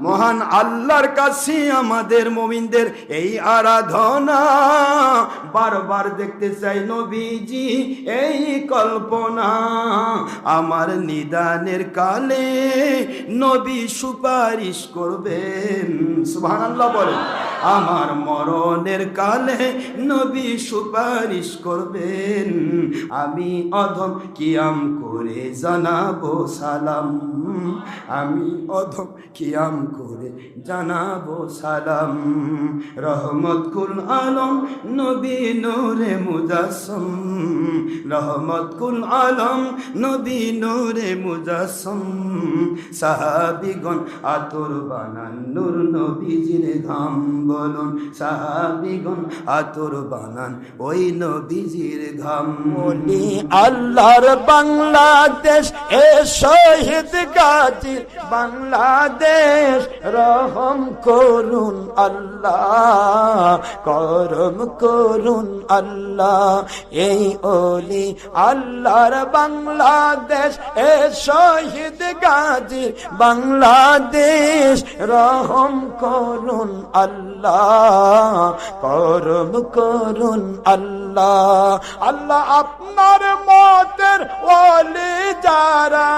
Speaker 2: মহান আল্লাহর কাছে আমাদের মুমিনদের এই আরাধনা, বারবার দেখতে চাই নবীজি এই কল্পনা। আমার নিদানের কালে নবী সুপারিশ করবেন, সুবহানাল্লাহ বলেন। আমার মরণের কালে নবী সুপারিশ করবেন, আমি অধম কিয়াম করে জানাবো সালাম, আমি অধম কিয়াম করে জানাবো সালাম। রহমত কুল আলম নবী নূরে মুজাসসম, রহমত কুল আলম নবী নূরে মুজাসসম। সাহাবীগণ আতর বানান নূর নবীজির ঘাম, বলুন সাহাবীগণ আতর বানান ওই নবীজির ঘাম।
Speaker 1: বলি আল্লাহর বাংলাদেশ এ শহীদ গাজী বাংলাদেশ, রহম করুন আল্লাহ, করম করুন আল্লাহ। এই ওলি আল্লাহর বাংলাদেশ এ শহীদ গাজী বাংলাদেশ, রহম করুন আল্লাহ, করম করুন আল্লাহ। আল্লাহ আপনার মতের ওলি যারা,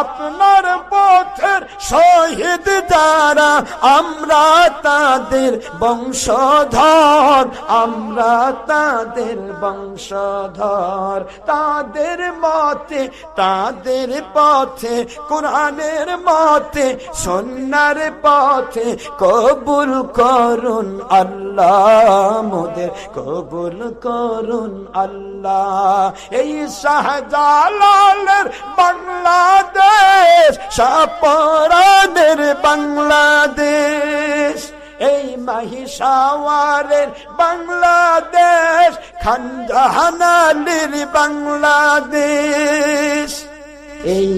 Speaker 1: আপনার পথের শহীদ যারা, আমরা তাদের বংশধর, আমরা তাদের বংশধর। তাদের মতে তাদের পথে, কোরআনের মতে সুন্নাহর পথে কবুল করুন আল্লাহ, মোদের কবুল করুন আল্লাহ। এই শাহজালালের বাংলাদেশ, শাহপরানের বাংলাদেশ, এই মহিষাওয়ারের বাংলাদেশ, খানজাহানালির বাংলাদেশ, এই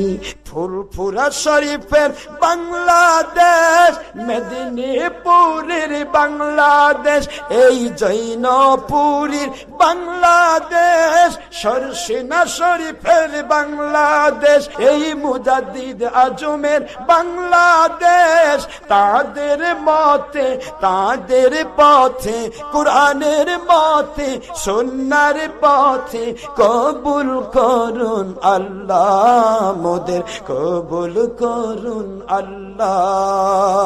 Speaker 1: ফুরফুরা শরীফের বাংলাদেশ, মেদিনীপুরের বাংলাদেশ, এই জৈনপুরীর বাংলাদেশ, সরসিনা শরীফের বাংলাদেশ, এই মুজাদ্দিদ আজমের বাংলাদেশ। তাদের মতে তাদের পথে, কোরআনের মতে সুন্নাহর পথে কবুল করুন আল্লাহ, মোদের কবুল করুন আল্লাহ।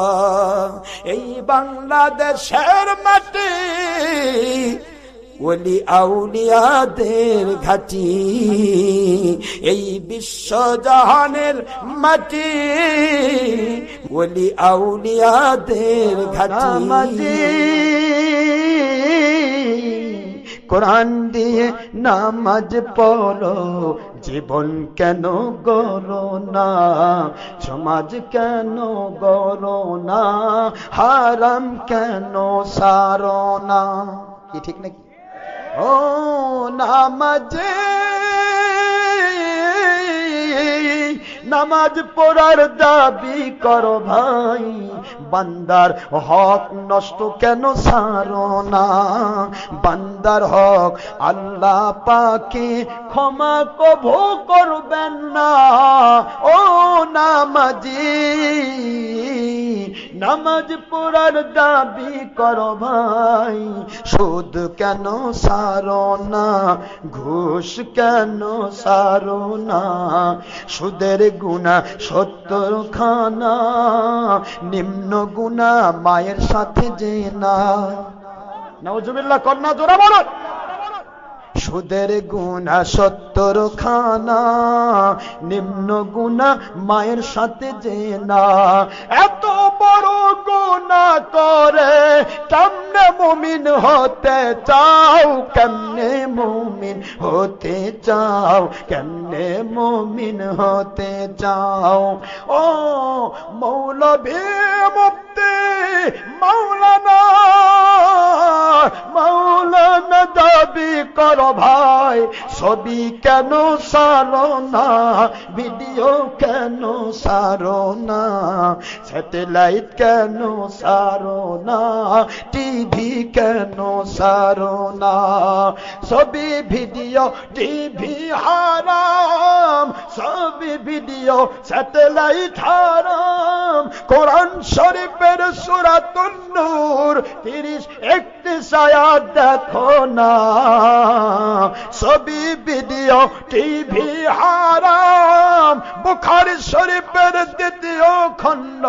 Speaker 1: এই বাংলাদেশের মাটি ওলি আউলিয়াদের ঘাটি, এই বিশ্বজাহানের মাটি ওলি আউলিয়াদের ঘাটি। কোরআন দিয়ে নামাজ পড়ো, জীবন কেন গড়ো না, সমাজ কেন গড়ো না, হারাম কেন সারো না। কি ঠিক নাকি? ও নামাজে নামাজ পড়ার দাবি করো ভাই, বান্দার হক নষ্ট কেন সারো না, বান্দার হক আল্লাহ পাকে ক্ষমা কভু করবেন না। ও নামাজি নামাজ পড়ার দাবি করো ভাই, সুদ কেন সারো না, ঘুষ কেন সারো না, সুদের গুনাহ 70 খানা, নিম্ন গুনাহ মায়ের সাথে জেনা। নাউজুবিল্লাহ, কন্যা জোরা বলো। সুদের গুনাহ 70 খানা, নিম্ন গুনাহ মায়ের সাথে জেনা। এত বড় গুনাহ করে কেমনে মুমিন হতে চাও, কেমনে মুমিন হতে চাও, কেমনে মুমিন হতে চাও। ও মৌলভী মুফতি মাওলানা, মাওলানা দাবি করো ভাই, ছবি কেন সারো না, ভিডিও কেন সারো না, স্যাটেলাইট কেন সারো না, টিভি কেন সারো না? ছবি ভিডিও টিভি হারাম, ছবি ভিডিও স্যাটেলাইট হারাম। কোরআন শরীফের সূরাতুন নূর 30-31 আয়াত দেখো না, ছবি ভিডিও টিভি হারাম। বুখারী শরীফের 2য় খণ্ড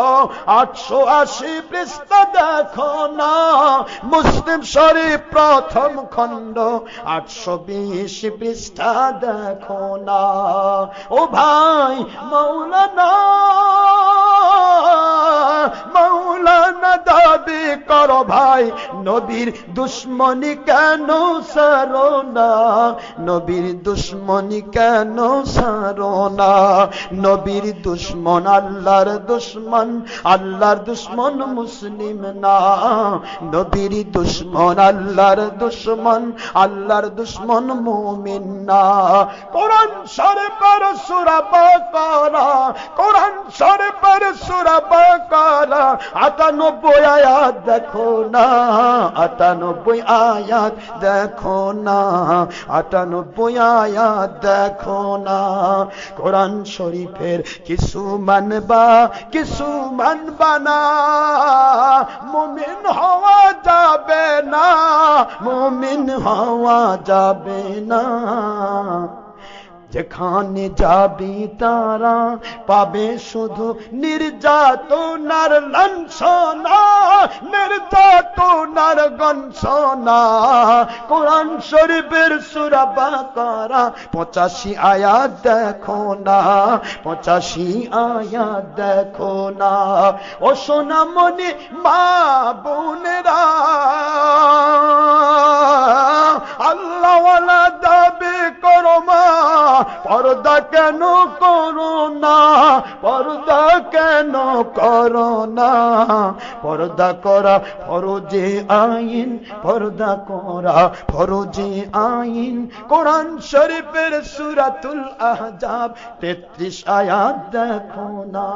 Speaker 1: 880 পৃষ্ঠা দেখো না, মুসলিম শরীফ 1ম খণ্ড 820 পৃষ্ঠা দেখো না। ও ভাই মাওলানা, মাওলানা দাবি করো ভাই, নবীর দুশ্মনী কেন সারো না, নবীর দুশ্মনী কেন সারো না? নবীর দুশ্মন আল্লাহর দুশ্মন, আল্লাহর দুশ্মন মুসলিম না। নবীর দুশ্মন আল্লাহর দুশ্মন, আল্লাহর দুশ্মন মুমিন না। কোরআন শরীফের সূরা বাকারা, কোরআন শরীফের সূরা বাকারা 98 আয়াত দেখো না, 98 আয়াত দেখো না, 98 আয়াত দেখো না। কোরআন শরীফের কিছু মানবা, কিছু মানবা না, মুমিন হওয়া যাবে না, মুমিন হওয়া যাবে না। যেখানে যাবি তারা পাবে শুধু নির্যাতনার লাঞ্ছনা, নির্যাতনার গঞ্জনা। কোরআন শরীফের সূরা বাকারা 85 আয়াত দেখো না, 85 আয়াত দেখো না। ও সোনামণি মা বোনেরা, আল্লাহওয়ালা দাবি করো মা, পর্দা কেন করো না, পর্দা কেন করো না? পর্দা করা ফরজে আইন, পর্দা করা ফরজে আইন। কোরআন শরীফের সূরাতুল আহজাব 33 আয়াত দেখো না,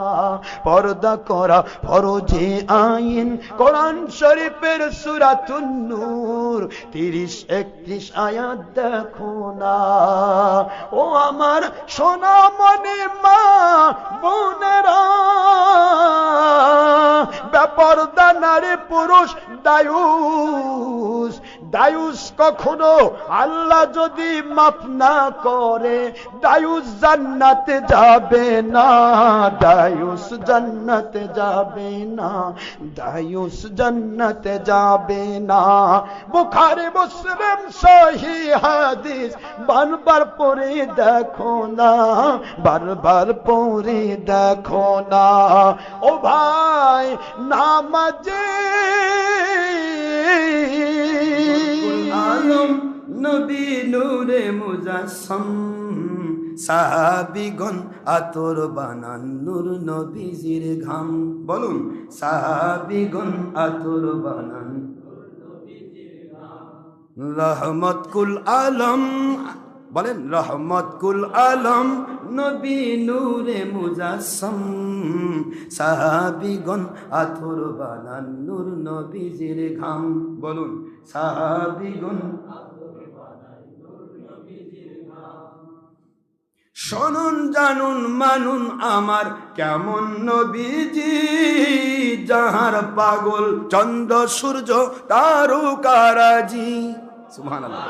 Speaker 1: পর্দা করা ফরজে আইন। কোরআন শরীফের সূরাতুন নূর 30-31 আয়াত দেখো না। ও আমার সোনামণি মা বোনেরা, বেপরদা নারী পুরুষ দায়ুস, দায়ুস কখনো আল্লাহ যদি মাফ না করে, দায়ুস জান্নাতে যাবে না, দায়ুস জান্নাতে যাবে না, দায়ুস জান্নাতে যাবে না। বুখারী মুসলিম সহিহ হাদিস বারবার পড়ে দেখো না, বারবার পড়ে দেখো না। ও ভাই নামাজে
Speaker 2: আলম নবী নূরে মুজাসসাম, সাহাবীগণ আতর বানান নূর নবীজির ঘাম। বলুন সাহাবীগণ আতর বানান, রহমতুল আলম, বলেন রহমতুল আলম নবী নূরে মুজাসসাম, সাহাবীগণ আতর বানান নূর নবীজির ঘাম। বলুন সাহাবীগণ। শুনুন জানুন মানুন আমার কেমন নবীজি, যাহার পাগল চন্দ্র সূর্য তারকারাজি। সুবহানাল্লাহ।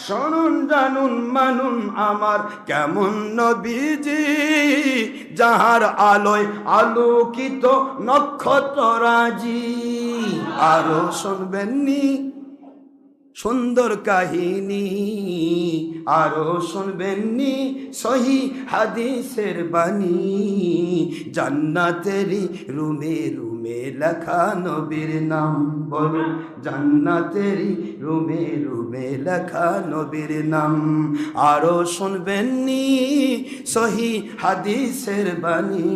Speaker 2: শুনুন জানুন মানুন আমার কেমন নবীজি, যাহার আলোয় আলোকিত নক্ষত্ররাজি। আরো শুনবেননি সুন্দর কাহিনী, আরো শুনবেননি সহি হাদিসের বাণী। জান্নাতেরই রুমে রুমে লেখা নবীর নাম। বলুন জান্নাতেরই রুমে রুমে লেখা নবীর নাম। আরো শুনবেননি সহি হাদিসের বাণী,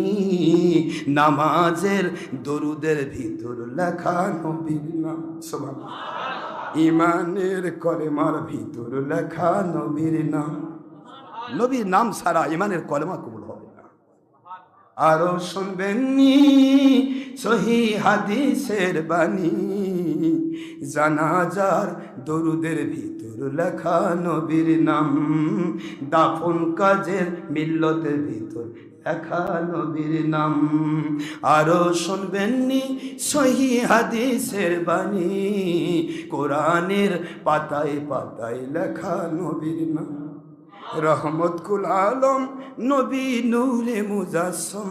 Speaker 2: নামাজের দরুদের ভিতর লেখা নবীর নাম। সুবহানাল্লাহ। ইমানের কলেমার ভিতর লেখা নবীর নাম। নবীর নাম ছাড়া ইমানের কলেমা কবুল হবে না। আরো শুনবেননি সহি হাদিসের বাণী, জানাজার দরুদের ভিতর লেখা নবীর নাম, দাফন কাজের মিল্লতের ভিতর লেখা নবীর নাম। আরো শুনবেননি সহি হাদিসের বাণী, কোরআনের পাতায় পাতায় লেখা নবীর নাম। রহমতুল আলম নবী নূরে মুজাসসম,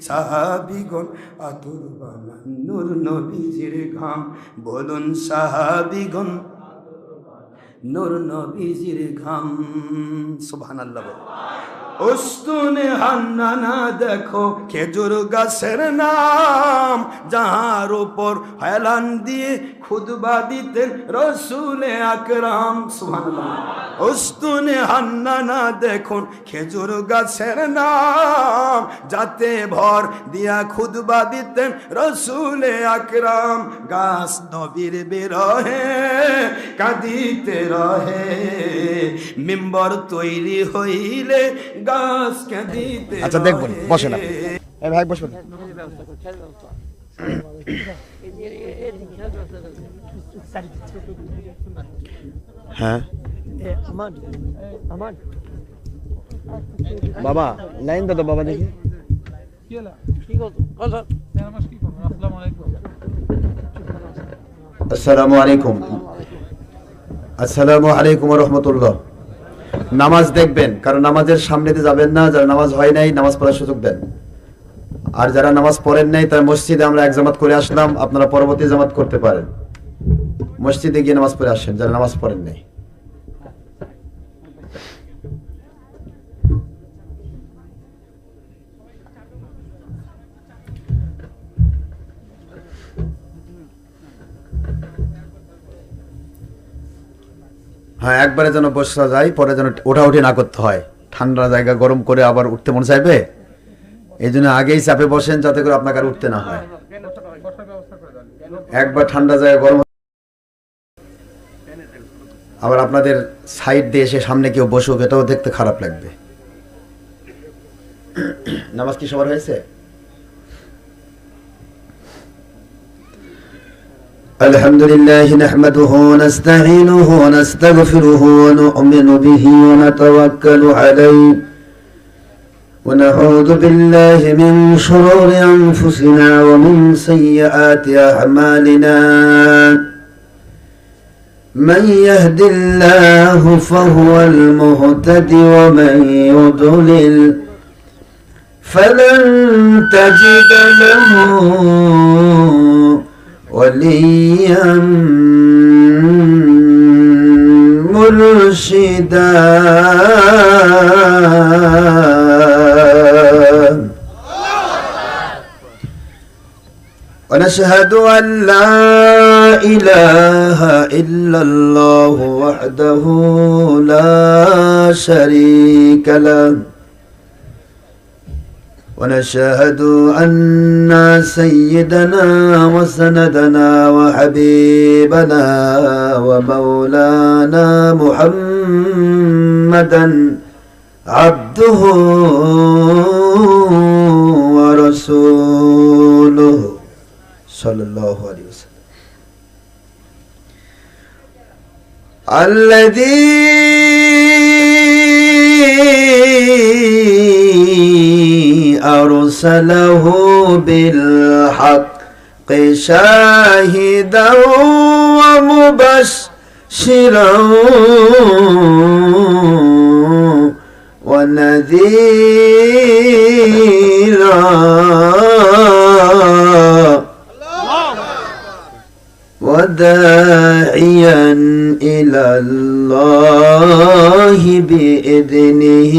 Speaker 2: সাহাবিগণ আতর বানান নূর নবীজির ঘাম। বলুন সাহাবিগণ নূর নবীজির ঘাম। সুবহানাল্লাহ। উস্তুনে হান্নানা দেখো খেজুর গাছের নাম, যাহার উপর হেলান দিয়ে খুতবা দিতেন রসুলে আকরাম। সুবহানাল্লাহ। উস্তুনে হান্নানা দেখুন খেজুর গাছের নাম, যাতে ভর দিয়া খুতবা দিতেন রসুলে আকরাম। গাছ নবীর বিরহে কাঁদিতে রহে, মিম্বর তৈরি হইলে গাছ কাঁদিতে।
Speaker 1: আচ্ছা দেখবেন, বসেন আপনি। এই ভাই বসুন। হ্যাঁ বাবা লাইন দাও তো বাবা, দেখি আসসালামু আলাইকুম। আসসালামু আলাইকুম ওয়া রাহমাতুল্লাহ। নামাজ দেখবেন, কারণ নামাজের সামনেতে যাবেন না। যারা নামাজ হয় নাই নামাজ পড়ার সুযোগ দেন, আর যারা নামাজ পড়েন নাই তারা মসজিদে আমরা এক জামাত করে আসলাম, আপনারা পরবর্তী জামাত করতে পারেন। মসজিদে গিয়ে নামাজ পড়ে আসেন যারা নামাজ পড়েন নাই। হ্যাঁ, একবারে যেন বসা যায়, পরে যেন ওঠাউঠি না করতে হয়। ঠান্ডা জায়গা গরম করে আবার উঠতে মন চাইবে, এই জন্য আগেই চাপে বসেন যাতে করে আপনাকে আর উঠতে না হয়। একবার ঠান্ডা জায়গা গরম, আবার আপনাদের সাইড দিয়ে এসে সামনে কেউ বসুক, এটাও দেখতে খারাপ লাগবে। নামাজ কি সবার হয়েছে? الحمد لله نحمده ونستعينه ونستغفره ونؤمن به ونتوكل عليه ونعوذ بالله من شرور أنفسنا ومن سيئات أعمالنا، من يهد الله فهو المهتد ومن يضلل فلن تجد له وليا مرشدا. ونشهد أن لا إله إلا الله وحده لا شريك له، ونشهد أن سيدنا وسندنا وحبيبنا ومولانا محمدا عبده ورسوله صلى الله عليه وسلم، الذي أرسله بالحق شاهدا ومبشرا ونذيرا وداعيا إلى الله بإذنه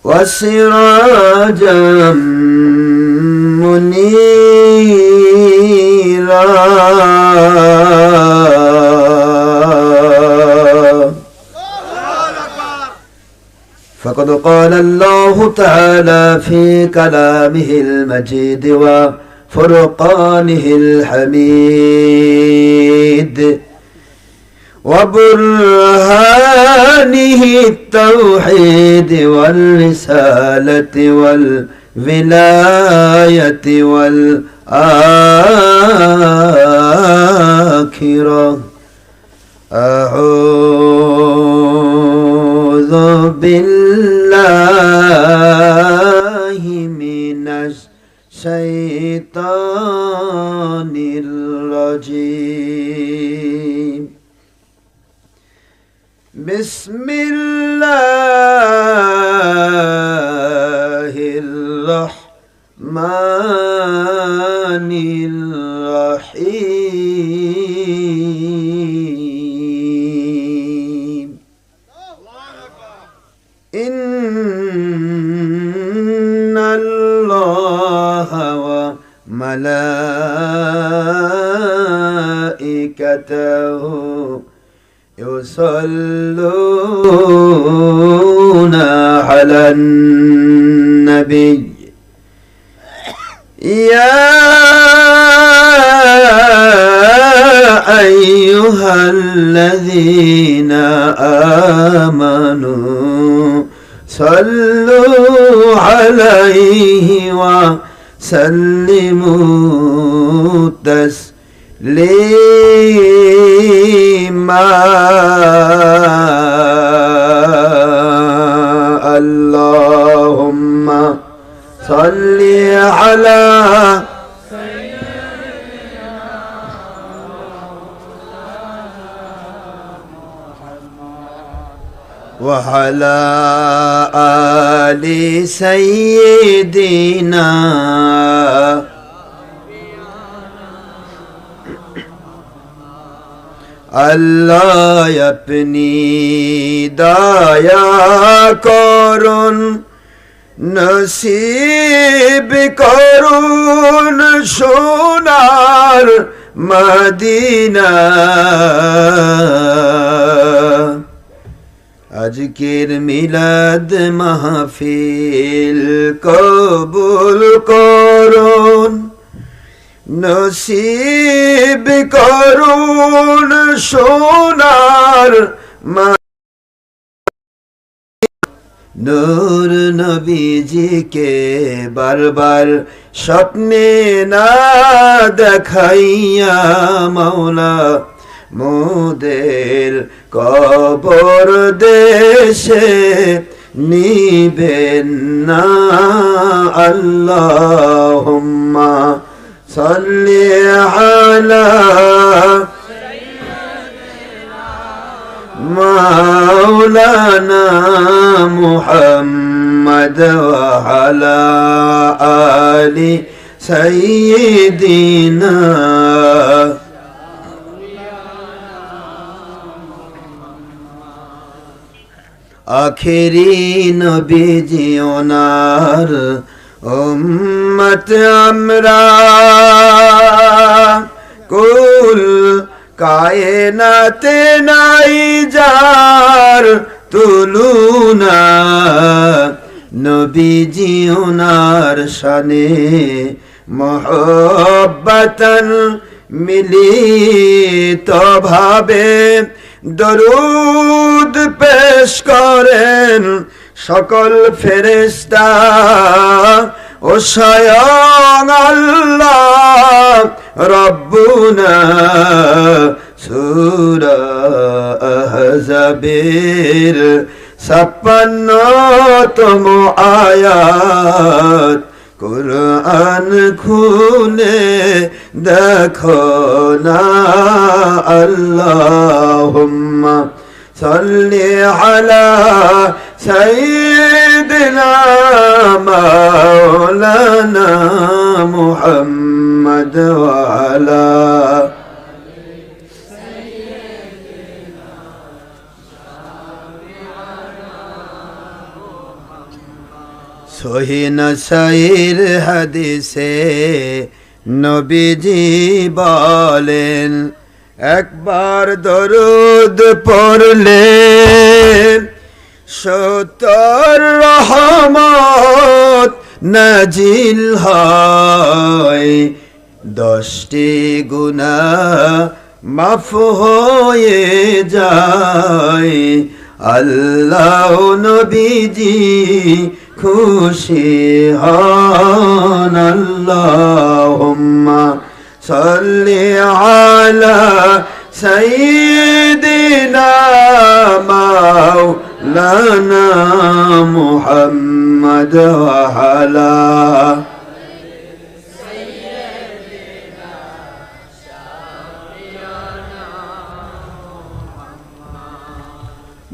Speaker 1: وسراجا منيرا. فقد قال الله تعالى في كلامه المجيد وفرقانه الحميد:
Speaker 2: وبرهانه التوحيد والرسالة والولاية والآخرة أعوذ بالله من الشيطان الرجيم بسم الله الرحمن الرحيم إن الله وملائكته يصلون على النبي يا أيها الذين آمنوا صلوا عليه وسلموا تسليما اللهم صل على وعلى آل سيدنا আল্লাহ আপনি দয়া করুন নসিব করুন সোনার মদিনা আজকের মিলাদ মাহফিল কবুল করুন নসিব করুন সোনার নূর নবীজিকে বারবার স্বপ্নে না দেখাইয়া মাওলা মোদের কবর দেশে নিবেন না আল্লাহুম্মা সাল্লি আলা মাওলানা মুহাম্মদ ওয়া আলা আলি সাইয়্যিদিনা আখেরি নবীজি ওনার উম্মত আমরা কুল কায়নাতে নাই যার তুলনা নবীজি ওনার শানে মহব্বতন মিলিত ভাবে দরুদ পেশ করেন সকল ফেরেশতা ও স্বয়ং আল্লাহ রব্বুনা সূরা আহজাবের 56তম আয়াত কুরআন খুলে দেখো না আল্লাহুম্মা সাল্লি আলা সাইয়্যিদিনা মাওলানা মুহাম্মদ ওয়া আলা সহি নসাইর হাদিসে নবীজি বলেন একবার দরুদ পড়লে 70 রহমত নাজিল হয় 10টি গুনাহ মাফ হয়ে যায়। আল্লাহ নবীজি খুশি হন। আল্লাহুম্মা সাল্লি আলা সাইয়্যিদিনা মাওলানা মুহাম্মদ ওয়া আলা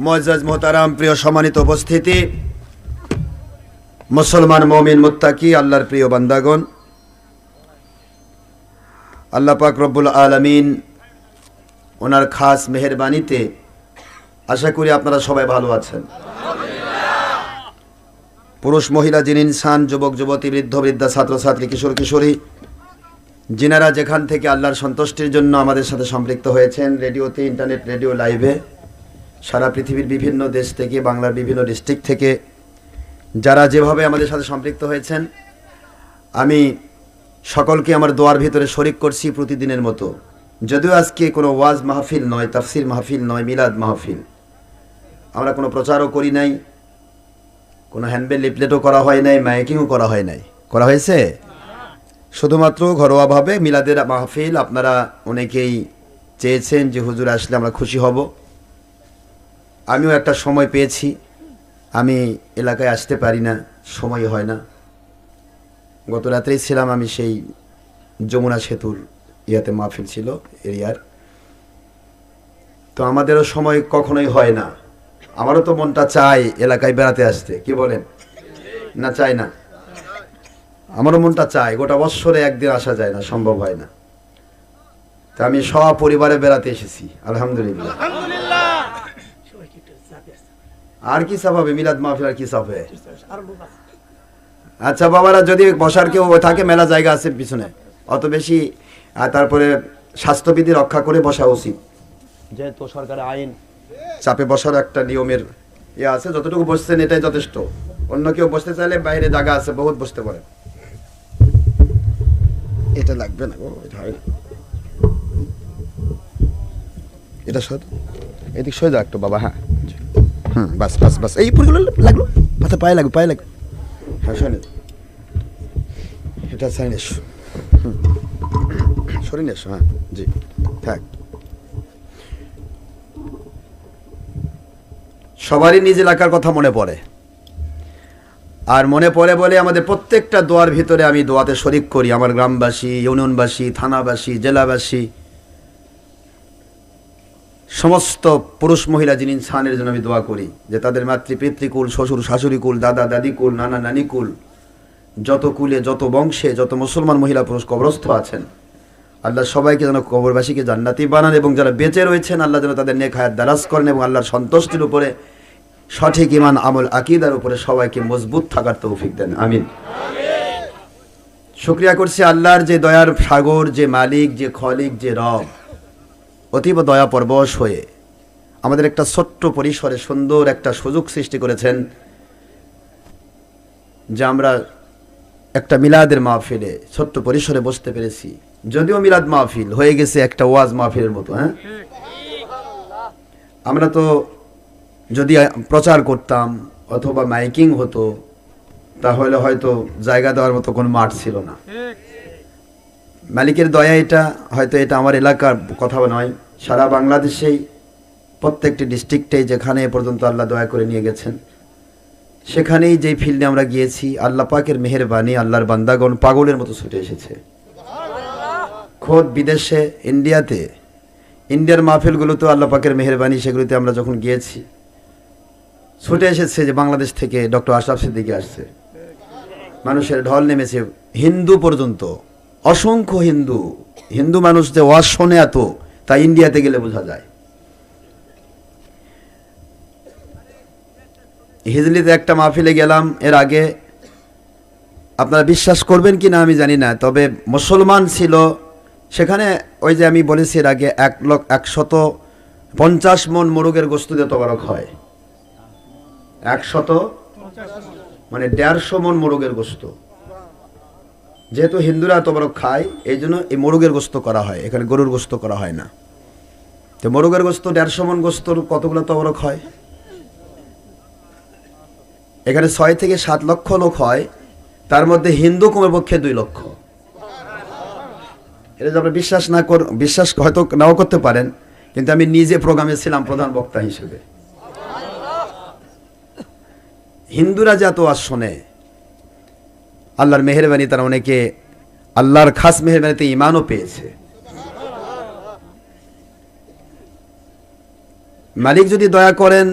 Speaker 1: মুআজ্জাজ মোহতারাম, প্রিয় সম্মানিত উপস্থিতি, মুসলমান মুমিন মুত্তাকি আল্লাহর প্রিয় বান্দাগণ, আল্লাহ পাক রব্বুল আলামিন ওনার খাস মেহেরবানিতে আশা করি আপনারা সবাই ভালো আছেন। পুরুষ মহিলা জিন ইনসান, যুবক যুবতী, বৃদ্ধ বৃদ্ধা, ছাত্র ছাত্রী, কিশোর কিশোরী, যিনারা যেখান থেকে আল্লাহর সন্তুষ্টির জন্য আমাদের সাথে সম্পৃক্ত হয়েছেন, রেডিওতে, ইন্টারনেট, রেডিও লাইভে, সারা পৃথিবীর বিভিন্ন দেশ থেকে, বাংলার বিভিন্ন ডিস্ট্রিক্ট থেকে যারা যেভাবে আমাদের সাথে সম্পৃক্ত হয়েছেন, আমি সকলকে আমার দোয়ার ভিতরে শরিক করছি প্রতিদিনের মতো। যদিও আজকে কোনো ওয়াজ মাহফিল নয়, তাফসির মাহফিল নয়, মিলাদ মাহফিল, আমরা কোনো প্রচারও করি নাই, কোনো হ্যান্ডবিল লিফলেটও করা হয় নাই, মাইকিংও করা হয় নাই। করা হয়েছে শুধুমাত্র ঘরোয়াভাবে মিলাদের মাহফিল। আপনারা অনেকেই চেয়েছেন যে হুজুর আসলে আমরা খুশি হব। আমিও একটা সময় পেয়েছি, আমি এলাকায় আসতে পারি না, সময় হয় না। গত রাত্রেই ছিলাম আমি সেই যমুনা সেতুর ইয়াতে, মাহফিল ছিল এরিয়ার। তো আমাদেরও সময় কখনোই হয় না। আমারও তো মনটা চায় এলাকায় বেড়াতে আসতে, কি বলেন? না চাই না? আমারও মনটা চায়, গোটা বৎসরে একদিন আসা যায় না, সম্ভব হয় না। তা আমি সপরিবারে বেড়াতে এসেছি, আলহামদুলিল্লাহ। আর কি চাপ হবে? মিলাদ মাহফিল আর কি চাপ হবে? আচ্ছা বাবারা, যদি বসার কেউ থাকে, মেলা জায়গা আছে পিছনে, অত বেশি। তারপরে স্বাস্থ্যবিধি রক্ষা করে বসা উচিত, যেহেতু সরকারের আইন, চাপে বসার একটা নিয়মের ইয়ে আছে। যতটুকু বসছেন এটাই যথেষ্ট। অন্য কেউ বসতে চাইলে বাইরে জায়গা আছে, বহুত বসতে পারে। এটা লাগবে না গো, এটা হয় না। এটা সর, এদিক সরে যাও একটু বাবা। হ্যাঁ, বাস বাস বাস, এই পুরোগুলো লাগলো, মাথা পায়ে লাগবে, পায়ে লাগবে। হ্যাঁ শোনে, এটা সাইন এসো, সরিয়ে এসো। হ্যাঁ জি, থাক। সবারই নিজ এলাকার কথা মনে পড়ে, আর মনে পড়ে বলে আমাদের প্রত্যেকটা দোয়ার ভিতরে আমি দোয়াতে শরিক করি। আমার গ্রামবাসী, ইউনিয়নবাসী, থানাবাসী, জেলাবাসী, সমস্ত পুরুষ মহিলা যিনি ইনসানের জন্য আমি দোয়া করি যে তাদের মাতৃ পিতৃকুল, শ্বশুর শাশুড়িকুল, দাদা দাদিকুল, নানা নানিকুল, যত কুলে, যত বংশে, যত মুসলমান মহিলা পুরুষ কবরস্থ আছেন, আল্লাহ সবাইকে যেন কবরবাসীকে জান্নাতি বানান, এবং যারা বেঁচে রয়েছেন আল্লাহ যেন তাদের নেক হায়াত দারাজ করেন, এবং আল্লাহর সন্তুষ্টির উপরে, সঠিক ঈমান, আমল, আকীদার উপরে সবাইকে মজবুত থাকার তৌফিক দেন, আমিন। শুকরিয়া করছি আল্লাহর, যে দয়ার সাগর, যে মালিক, যে খলিক, যে রব, অতীব দয়া পরবশ হয়ে আমাদের একটা ছোট্ট পরিসরে সুন্দর একটা সুযোগ সৃষ্টি করেছেন যে আমরা একটা মিলাদের মাহফিলে ছোট্ট পরিসরে বসতে পেরেছি। যদিও মিলাদ মাহফিল হয়ে গেছে একটা ওয়াজ মাহফিলের মতো। হ্যাঁ, আমরা তো যদি প্রচার করতাম অথবা মাইকিং হতো, তাহলে হয়তো জায়গা দেওয়ার মতো কোনো মাঠ ছিল না। মালিকের দয়া এটা, হয়তো এটা আমার এলাকার কথা নয়, সারা বাংলাদেশেই প্রত্যেকটি ডিস্ট্রিক্টেই যেখানে এ পর্যন্ত আল্লাহ দয়া করে নিয়ে গেছেন, সেখানেই যেই ফিল্ডে আমরা গিয়েছি, আল্লাহ পাকের মেহেরবানি, আল্লাহর বান্দাগণ পাগলের মতো ছুটে এসেছে। খোদ বিদেশে, ইন্ডিয়াতে, ইন্ডিয়ার মাহফিলগুলোতেও আল্লাহ পাকের মেহেরবানি, সেগুলিতে আমরা যখন গিয়েছি ছুটে এসেছে যে বাংলাদেশ থেকে ডক্টর আশরাফ সিদ্দিকী আসছে, মানুষের ঢল নেমেছে, হিন্দু পর্যন্ত, অসংখ্য হিন্দু, হিন্দু মানুষ যে ওয়াজ শোনে এত, তা ইন্ডিয়াতে গেলে বোঝা যায়। হিজলিতে একটা মাহফিলে গেলাম এর আগে, আপনারা বিশ্বাস করবেন কি না আমি জানি না, তবে মুসলমান ছিল সেখানে। ওই যে আমি বলেছি এর আগে, 150 মন মোরগের গোশত দিয়ে তবারক হয়। 100 মানে 150 মন মোরগের গোশত। যেহেতু হিন্দুরা তবারক খায়, এই জন্য এই মোরগের গোশত করা হয়, এখানে গরুর গোশত করা হয় না। তো মোরগের গোস্ত 150 মণ গোস্তর কতগুলো তবরক হয়? এখানে 6 থেকে 7 লক্ষ লোক হয়, তার মধ্যে হিন্দু কমপক্ষে 2 লক্ষ। এটা যে আপনি বিশ্বাস হয়তো নাও করতে পারেন, কিন্তু আমি নিজে প্রোগ্রামে ছিলাম প্রধান বক্তা হিসেবে। হিন্দুরা যে এত ওয়াজ শোনে, আল্লাহর মেহেরবানি, তারা অনেকে আল্লাহর খাস মেহেরবানিতে ঈমানও পেয়েছে। মালিক যদি দয়া করেন,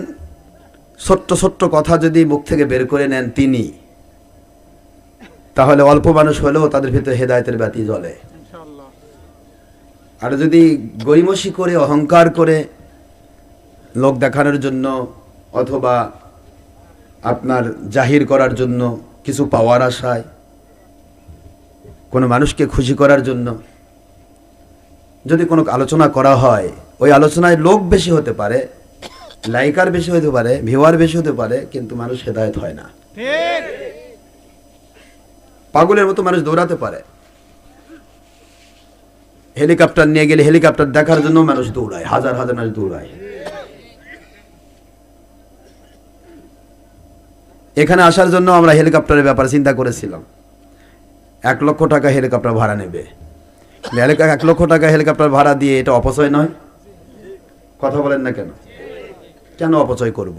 Speaker 1: ছোট্ট ছোট্ট কথা যদি মুখ থেকে বের করে নেন তিনি, তাহলে অল্প মানুষ হলেও তাদের ভিতরে হেদায়েতের বাতি জ্বলে। আর যদি গরিমসি করে, অহংকার করে, লোক দেখানোর জন্য অথবা আপনার জাহির করার জন্য, কিছু পাওয়ার আশায়, কোনো মানুষকে খুশি করার জন্য যদি কোনো আলোচনা করা হয়, ওই আলোচনায় লোক বেশি হতে পারে, লাইকার বেশি হতে পারে, ভিউয়ার বেশি হতে পারে, কিন্তু মানুষ হেদায়েত হয় না। পাগলের মতো মানুষ দৌড়াতে পারে, হেলিকপ্টার নিয়ে গেলে হেলিকপ্টার দেখার জন্য মানুষ দৌড়ায়, হাজার হাজার মানুষ দৌড়ায়। এখানে আসার জন্য আমরা হেলিকপ্টারের ব্যাপারে চিন্তা করেছিলাম। 1 লক্ষ টাকা হেলিকপ্টার ভাড়া নেবে। 1 লক্ষ টাকা হেলিকপ্টার ভাড়া দিয়ে এটা অপচয় নয়? কথা বলেন না কেন? কেন অপচয় করব?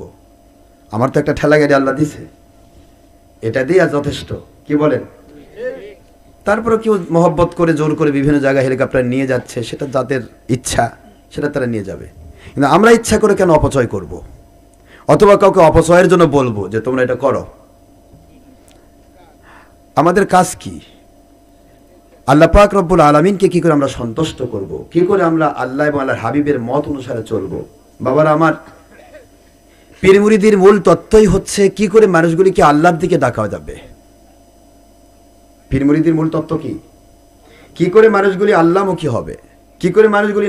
Speaker 1: আমার তো একটা ঠেলা গাড়ি আল্লাহ দিছে, এটা দিয়ে যথেষ্ট। কি বলেন? তারপরে কেউ মহব্বত করে জোর করে বিভিন্ন জায়গায় হেলিকপ্টার নিয়ে যাচ্ছে, সেটা যাদের ইচ্ছা সেটা তারা নিয়ে যাবে, কিন্তু আমরা ইচ্ছা করে কেন অপচয় করব? অথবা কাউকে অপচয়ের জন্য বলবো যে তোমরা এটা করো? আমাদের কাজ কি? আল্লাহ পাক রব্বুল আলামিনকে কি করে আমরা সন্তুষ্ট করব? কি করে আমরা আল্লাহ এবং আল্লাহর হাবিবের মত অনুসারে চলবো? বাবারা আমার, পীর মুরিদির মূল তত্ত্বই হচ্ছে কি করে মানুষগুলিকে আল্লাহর দিকে ডাকা যাবে। পীর মুরিদির মূল তত্ত্ব কি? কি করে মানুষগুলি আল্লাহমুখী হবে, কি করে মানুষগুলি